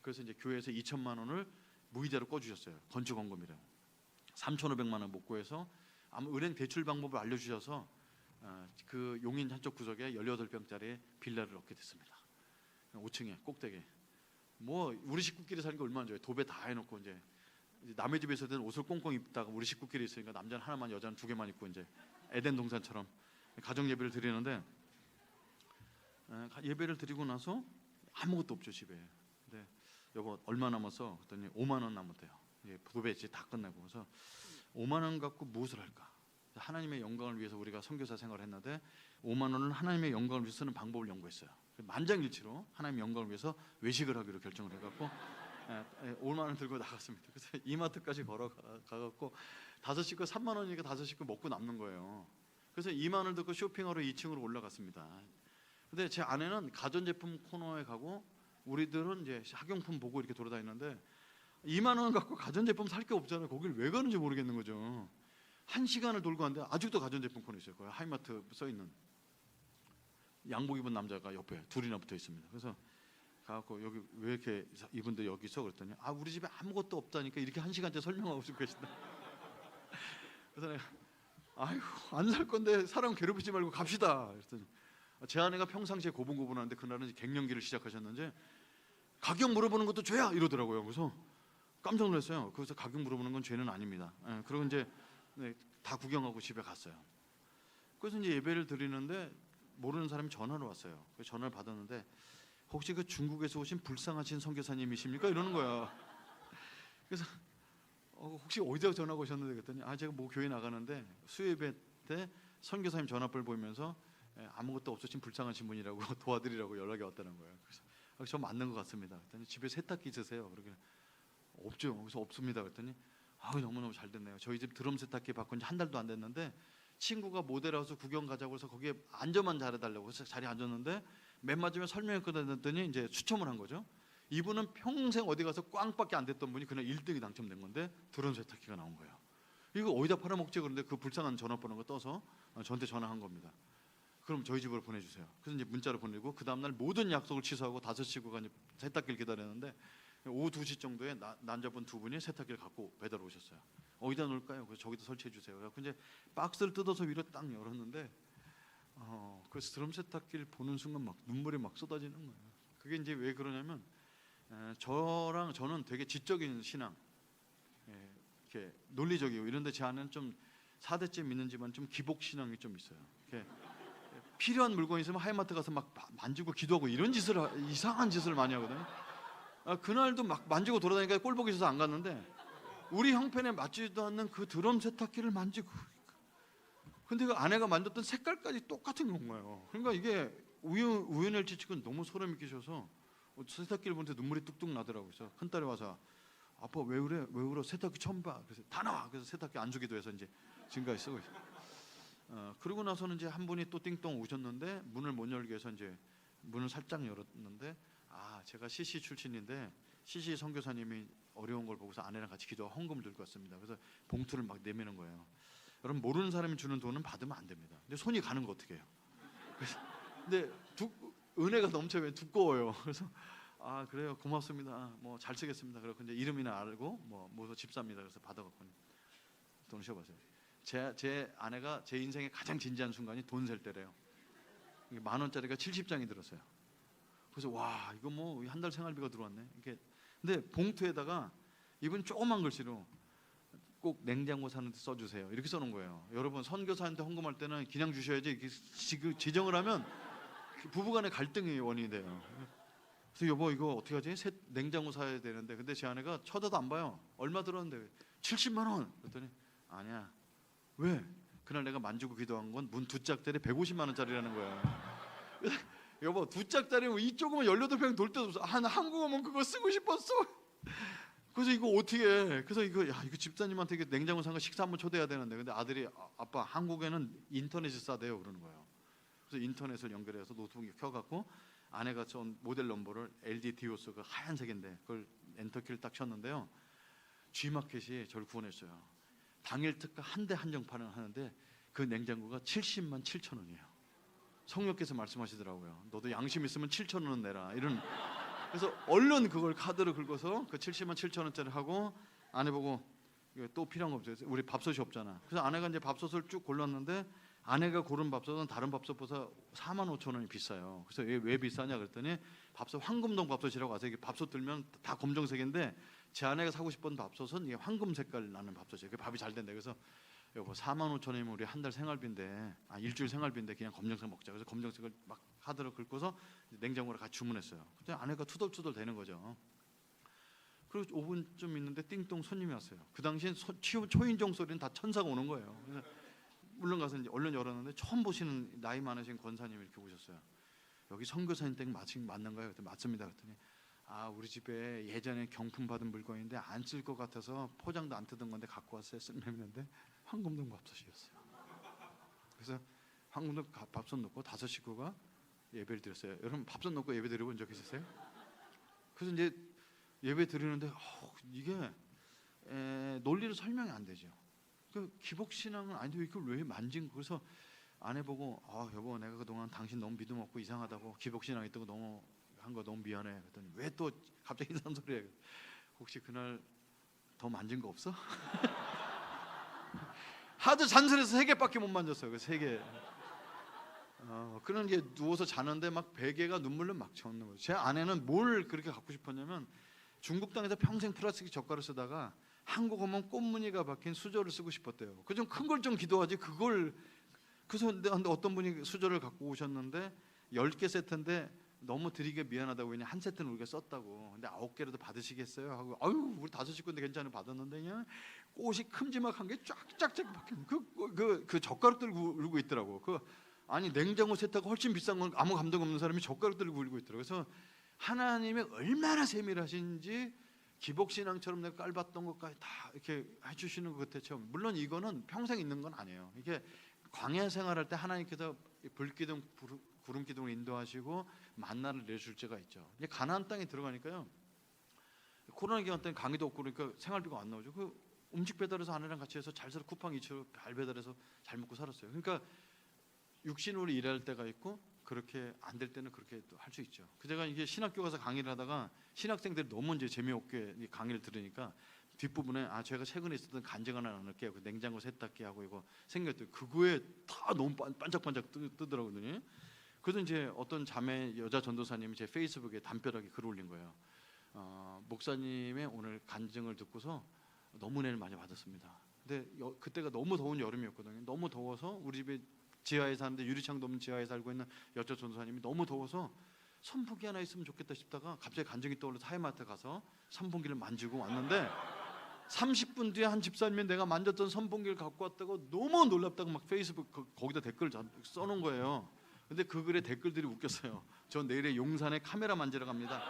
그래서 이제 교회에서 2,000만 원을 무이자로 꺼주셨어요. 건축원금이래. 3,500만 원 못 구해서 아마 은행 대출 방법을 알려주셔서 그 용인 한쪽 구석에 18평짜리 빌라를 얻게 됐습니다. 5층에 꼭대기. 뭐 우리 식구끼리 사는 게 얼마나 좋아요. 도배 다 해놓고 이제 남의 집에 있을 때는 옷을 꽁꽁 입다가 우리 식구끼리 있으니까 남자는 하나만 여자는 2개만 입고 이제 에덴 동산처럼 가정 예배를 드리는데 예배를 드리고 나서 아무것도 없죠 집에. 근데 여보 얼마 남았어? 그랬더니 5만 원 남았대요. 이제 도배지 다 끝내고 그래서 5만 원 갖고 무엇을 할까? 하나님의 영광을 위해서 우리가 선교사 생활을 했는데 5만 원을 하나님의 영광을 위해서 쓰는 방법을 연구했어요. 만장일치로 하나님의 영광을 위해서 외식을 하기로 결정을 해갖고 5만 원 들고 나갔습니다. 그래서 이마트까지 걸어가갖고 5식구 3만 원이니까 5식구 먹고 남는 거예요. 그래서 2만 원을 듣고 쇼핑하러 2층으로 올라갔습니다. 근데 제 아내는 가전제품 코너에 가고 우리들은 이제 학용품 보고 이렇게 돌아다니는데 2만 원 갖고 가전제품 살 게 없잖아요. 거길 왜 가는지 모르겠는 거죠. 1시간을 돌고 왔는데 아직도 가전제품 코너 있어요. 거기 하이마트 써 있는 양복 입은 남자가 옆에 둘이나 붙어 있습니다. 그래서 가갖고 여기 왜 이렇게 이분들 여기 있어? 그랬더니 우리 집에 아무것도 없다니까 이렇게 1시간째 설명하고 있고 계신다. 그래서 내가 아이고 안 살 건데 사람 괴롭히지 말고 갑시다. 그랬더니 제 아내가 평상시에 고분고분하는데 그날은 갱년기를 시작하셨는지 가격 물어보는 것도 죄야 이러더라고요. 그래서 깜짝 놀랐어요. 그래서 가격 물어보는 건 죄는 아닙니다. 그리고 이제 다 구경하고 집에 갔어요. 그래서 이제 예배를 드리는데 모르는 사람이 전화를 왔어요. 그 전화를 받았는데 혹시 그 중국에서 오신 불쌍하신 선교사님이십니까? 이러는 거야. 그래서 혹시 어디다 전화가 오셨는데 그랬더니 제가 뭐 교회 나가는데 수요예배 때 선교사님 전화번호 보이면서 아무것도 없으신 불쌍하신 분이라고 도와드리라고 연락이 왔다는 거예요. 그래서 저 맞는 것 같습니다. 그랬더니 집에 세탁기 있으세요? 그러길래 없죠. 그래서 없습니다. 그랬더니 너무너무 잘 됐네요. 저희 집 드럼 세탁기 바꾼 지 한 달도 안 됐는데 친구가 모델하우스 구경 가자고 해서 거기에 앉아만 잘해달라고 해서 자리에 앉았는데 맨 마지막에 설명했거든요. 했더니 이제 추첨을 한 거죠. 이분은 평생 어디 가서 꽝밖에 안 됐던 분이 그냥 1등이 당첨된 건데 드럼 세탁기가 나온 거예요. 이거 어디다 팔아먹지? 그런데 그 불쌍한 전화번호가 떠서 저한테 전화한 겁니다. 그럼 저희 집으로 보내주세요. 그래서 이제 문자로 보내고 그 다음날 모든 약속을 취소하고 5식구가 이제 세탁기를 기다렸는데 오후 2시 정도에 남자분 2분이 세탁기를 갖고 배달 오셨어요. 어디다 놓을까요? 그래서 저기다 설치해 주세요. 그래서 이제 박스를 뜯어서 위로 딱 열었는데 그래서 드럼 세탁기를 보는 순간 막 눈물이 막 쏟아지는 거예요. 그게 이제 왜 그러냐면 저는 되게 지적인 신앙, 이렇게 논리적이고 이런데 제 안에는 좀 4대째 믿는지만 좀 기복 신앙이 좀 있어요. 이렇게 필요한 물건이 있으면 하이마트 가서 막 만지고 기도하고 이런 이상한 짓을 많이 하거든요. 그날도 막 만지고 돌아다니니까 꼴 보기 싫어서 안 갔는데 우리 형편에 맞지도 않는 그 드럼 세탁기를 만지고 근데 그 아내가 만졌던 색깔까지 똑같은 건가요. 그러니까 이게 우연일치 치고는 너무 소름이 끼쳐서 세탁기를 보는데 눈물이 뚝뚝 나더라고요. 그래서 큰딸이 와서 아빠 왜 그래? 왜 울어? 세탁기 처음 봐. 그래서 다 나와. 그래서 세탁기 안 주기도 해서 이제 지금까지 쓰고 있어요. 그러고 나서는 이제 한 분이 또 띵동 오셨는데 문을 못 열게 해서 이제 문을 살짝 열었는데 제가 CC 출신인데 CC 선교사님이 어려운 걸 보고서 아내랑 같이 기도하고 헌금을 들고 왔습니다. 그래서 봉투를 막 내미는 거예요. 여러분 모르는 사람이 주는 돈은 받으면 안 됩니다. 근데 손이 가는 거 어떻게 해요? 근데 은혜가 넘쳐요. 두꺼워요. 그래서 그래요 고맙습니다. 뭐 잘 쓰겠습니다. 그래서 이제 이름이나 알고 뭐 집사입니다. 그래서 받아갖고 돈 쉬어보세요. 제 아내가 제 인생의 가장 진지한 순간이 돈 셀 때래요. 10,000원짜리가 70장이 들었어요. 그래서 와 이거 뭐 한 달 생활비가 들어왔네. 이렇게 근데 봉투에다가 이분 조그만 글씨로 꼭 냉장고 사는데 써주세요. 이렇게 써놓은 거예요. 여러분 선교사한테 헌금할 때는 그냥 주셔야지 이렇게 지정을 하면 부부간의 갈등이 원인이 돼요. 그래서 여보 이거 어떻게 하지? 냉장고 사야 되는데 근데 제 아내가 쳐다도 안 봐요. 얼마 들었는데 70만 원. 그랬더니 아니야. 왜? 그날 내가 만지고 기도한 건 문 2짝짜리 150만 원짜리라는 거야. 여보 2짝짜리면 이 조그만 18평 돌 때도 없어. 한국어면 그거 쓰고 싶었어. 그래서 이거 어떻게 해? 그래서 이거 집사님한테 냉장고 산 거 식사 한번 초대해야 되는데 근데 아들이 아빠 한국에는 인터넷이 싸대요 그러는 거예요. 그래서 인터넷을 연결해서 노트북에 켜갖고 아내가 전 모델 넘버를 LG 디오스 그 하얀색인데 그걸 엔터키를 딱 쳤는데요. G마켓이 저를 구원했어요. 당일 특가 한 대 한정판을 하는데 그 냉장고가 70만 7천 원이에요. 성령께서 말씀하시더라고요. 너도 양심 있으면 7천 원 내라. 그래서 얼른 그걸 카드로 긁어서 그 70만 7천 원짜리 하고 아내 보고 이거 또 필요한 거 없어요. 우리 밥솥이 없잖아. 그래서 아내가 이제 밥솥을 쭉 골랐는데 아내가 고른 밥솥은 다른 밥솥보다 4만 5천 원이 비싸요. 그래서 왜 비싸냐 그랬더니 밥솥 황금동 밥솥이라고 아세요? 밥솥 들면 다 검정색인데 제 아내가 사고 싶은 밥솥은 이게 황금 색깔 나는 밥솥이에요. 그 밥이 잘 된대. 그래서 여보 4만 5천 원이면 우리 한 달 생활비인데 일주일 생활비인데 그냥 검정색 먹자. 그래서 검정색을 막 카드로 긁고서 냉장고를 같이 주문했어요. 그때 아내가 투덜투덜 되는 거죠. 그리고 5분쯤 있는데 띵동 손님이 왔어요. 그 당시엔 초인종 소리는 다 천사가 오는 거예요. 그래서 물론 가서 이제 얼른 열었는데 처음 보시는 나이 많으신 권사님이 이렇게 오셨어요. 여기 선교사님 댁 맞는가요? 그랬더니 맞습니다. 그랬더니 아, 우리 집에 예전에 경품 받은 물건인데 안 쓸 것 같아서 포장도 안 뜯은 건데 갖고 왔어요. 쓸면인데 황금동 밥솥이었어요. 그래서 황금동 밥솥 넣고 5 식구가 예배를 드렸어요. 여러분 밥솥 넣고 예배 드려본 적 있으세요? 그래서 이제 예배 드리는데 이게 논리로 설명이 안 되죠. 그 기복신앙은 아닌데 이걸 왜 만진 거? 그래서 아내 보고 여보 내가 그동안 당신 너무 믿음 없고 이상하다고 기복신앙 있다고 너무 한 거 너무 미안해. 그랬더니 왜 또 갑자기 이상한 소리 해? 혹시 그날 더 만진 거 없어? 하도 잔소리해서 3개밖에 못 만졌어요. 그 3개. 그는 이제 누워서 자는데 막 베개가 눈물로 막 젖는 거예요. 제 아내는 뭘 그렇게 갖고 싶었냐면 중국 땅에서 평생 플라스틱 젓가락 쓰다가 한국 오면 꽃무늬가 박힌 수저를 쓰고 싶었대요. 그 좀 큰 걸 좀 기도하지 그걸. 그래서 근데 어떤 분이 수저를 갖고 오셨는데 10개 세트인데 너무 드리게 미안하다고 그냥 한 세트는 우리가 썼다고. 근데 9개라도 받으시겠어요? 하고 아유 우리 5 식구인데 괜찮아 받았는데 그냥 꽃이 큼지막한 게 쫙쫙쫙 박힌 그 젓가락 들고 울고 있더라고. 아니 냉장고 세트가 훨씬 비싼 건 아무 감동 없는 사람이 젓가락 들고 울고 있더라고. 그래서 하나님이 얼마나 세밀하신지 기복신앙처럼 내가 깔봤던 것까지 다 이렇게 해주시는 것 같아요. 물론 이거는 평생 있는 건 아니에요. 이게 광야 생활할 때 하나님께서 불기둥 구름 기둥을 인도하시고 만나를 내줄 때가 있죠. 이제 가나안 땅에 들어가니까요. 코로나 기간 때는 강의도 없고 그러니까 생활비가 안 나오죠. 그 음식 배달해서 아내랑 같이 해서 잘 살아 쿠팡 2초 발 배달해서 잘 먹고 살았어요. 그러니까 육신으로 일할 때가 있고 그렇게 안 될 때는 그렇게 또 할 수 있죠. 제가 이게 신학교 가서 강의를 하다가 신학생들이 너무 이제 재미없게 강의를 들으니까 뒷부분에 제가 최근에 있었던 간증 하나 나눌게요. 그 냉장고 세탁기 하고 이거 생겼더니 그거에 다 너무 반짝반짝 뜨더라고요. 그래서 이제 어떤 자매 여자 전도사님이 제 페이스북에 담벼락에 글 올린 거예요. 목사님의 오늘 간증을 듣고서 너무 은혜를 많이 받았습니다. 근데 그때가 너무 더운 여름이었거든요. 너무 더워서 우리 집에 지하에 사는데 유리창도 없는 지하에 살고 있는 여자 전도사님이 너무 더워서 선풍기 하나 있으면 좋겠다 싶다가 갑자기 간증이 떠올라서 하이마트 가서 선풍기를 만지고 왔는데 30분 뒤에 한 집사님이 내가 만졌던 선풍기를 갖고 왔다고 너무 놀랍다고 막 페이스북 거기다 댓글 써놓은 거예요. 근데 그 글에 댓글들이 웃겼어요. 저 내일에 용산에 카메라 만지러 갑니다.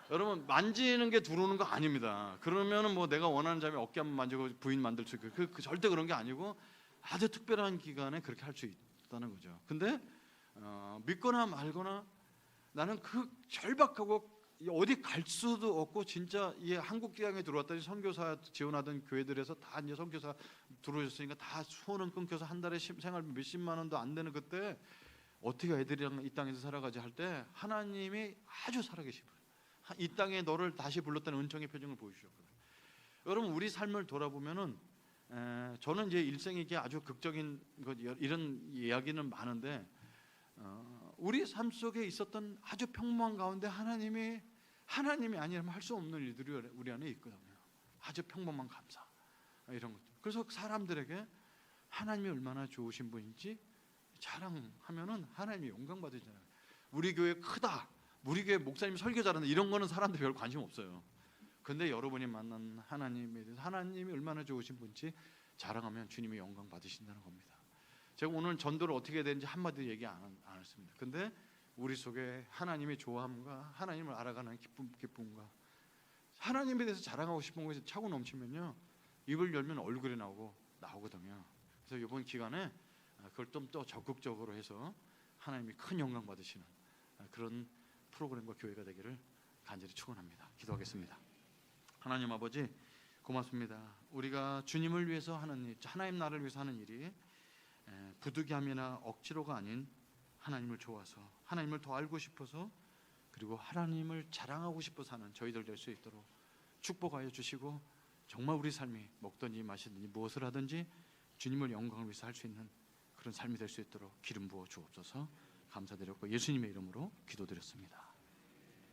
여러분 만지는 게 들어오는 거 아닙니다. 그러면은 뭐 내가 원하는 자매 어깨 한번 만지고 부인 만들 수 있고 그 절대 그런 게 아니고 아주 특별한 기간에 그렇게 할 수 있다는 거죠. 근데 믿거나 말거나 나는 그 절박하고 어디 갈 수도 없고 진짜 이 한국 기강에 들어왔더니 선교사 지원하던 교회들에서 다 이제 선교사 들어오셨으니까 다 수원은 끊겨서 한 달에 생활비 몇십만 원도 안 되는 그때 어떻게 애들이랑 이 땅에서 살아가지 할 때 하나님이 아주 살아계시고 이 땅에 너를 다시 불렀다는 은총의 표정을 보여주셨거든요. 여러분 우리 삶을 돌아보면은 저는 이제 일생에게 아주 극적인 이런 이야기는 많은데 우리 삶 속에 있었던 아주 평범한 가운데 하나님이 아니라면 할 수 없는 일들이 우리 안에 있거든요. 아주 평범한 감사 이런 것들. 그래서 사람들에게 하나님이 얼마나 좋으신 분인지 자랑하면은 하나님이 영광 받으잖아요. 우리 교회 크다, 우리 교회 목사님 설교 잘한다 이런 거는 사람들 별 관심 없어요. 근데 여러분이 만난 하나님에 대해서 하나님이 얼마나 좋으신 분인지 자랑하면 주님이 영광 받으신다는 겁니다. 제가 오늘 전도를 어떻게 해야 되는지 한마디 얘기 안 했습니다. 근데 우리 속에 하나님의 좋아함과 하나님을 알아가는 기쁨과 하나님에 대해서 자랑하고 싶은 것이 차고 넘치면요 입을 열면 얼굴이 나오거든요. 그래서 이번 기간에 그걸 좀 더 적극적으로 해서 하나님이 큰 영광 받으시는 그런 프로그램과 교회가 되기를 간절히 축원합니다. 기도하겠습니다. 하나님 아버지 고맙습니다. 우리가 주님을 위해서 하는 일, 하나님 나라를 위해서 하는 일이 부득이함이나 억지로가 아닌 하나님을 좋아서 하나님을 더 알고 싶어서 그리고 하나님을 자랑하고 싶어서 하는 저희들 될 수 있도록 축복하여 주시고 정말 우리 삶이 먹든지 마시든지 무엇을 하든지 주님을 영광을 위해서 할 수 있는 그런 삶이 될 수 있도록 기름 부어 주옵소서. 감사드렸고 예수님의 이름으로 기도드렸습니다.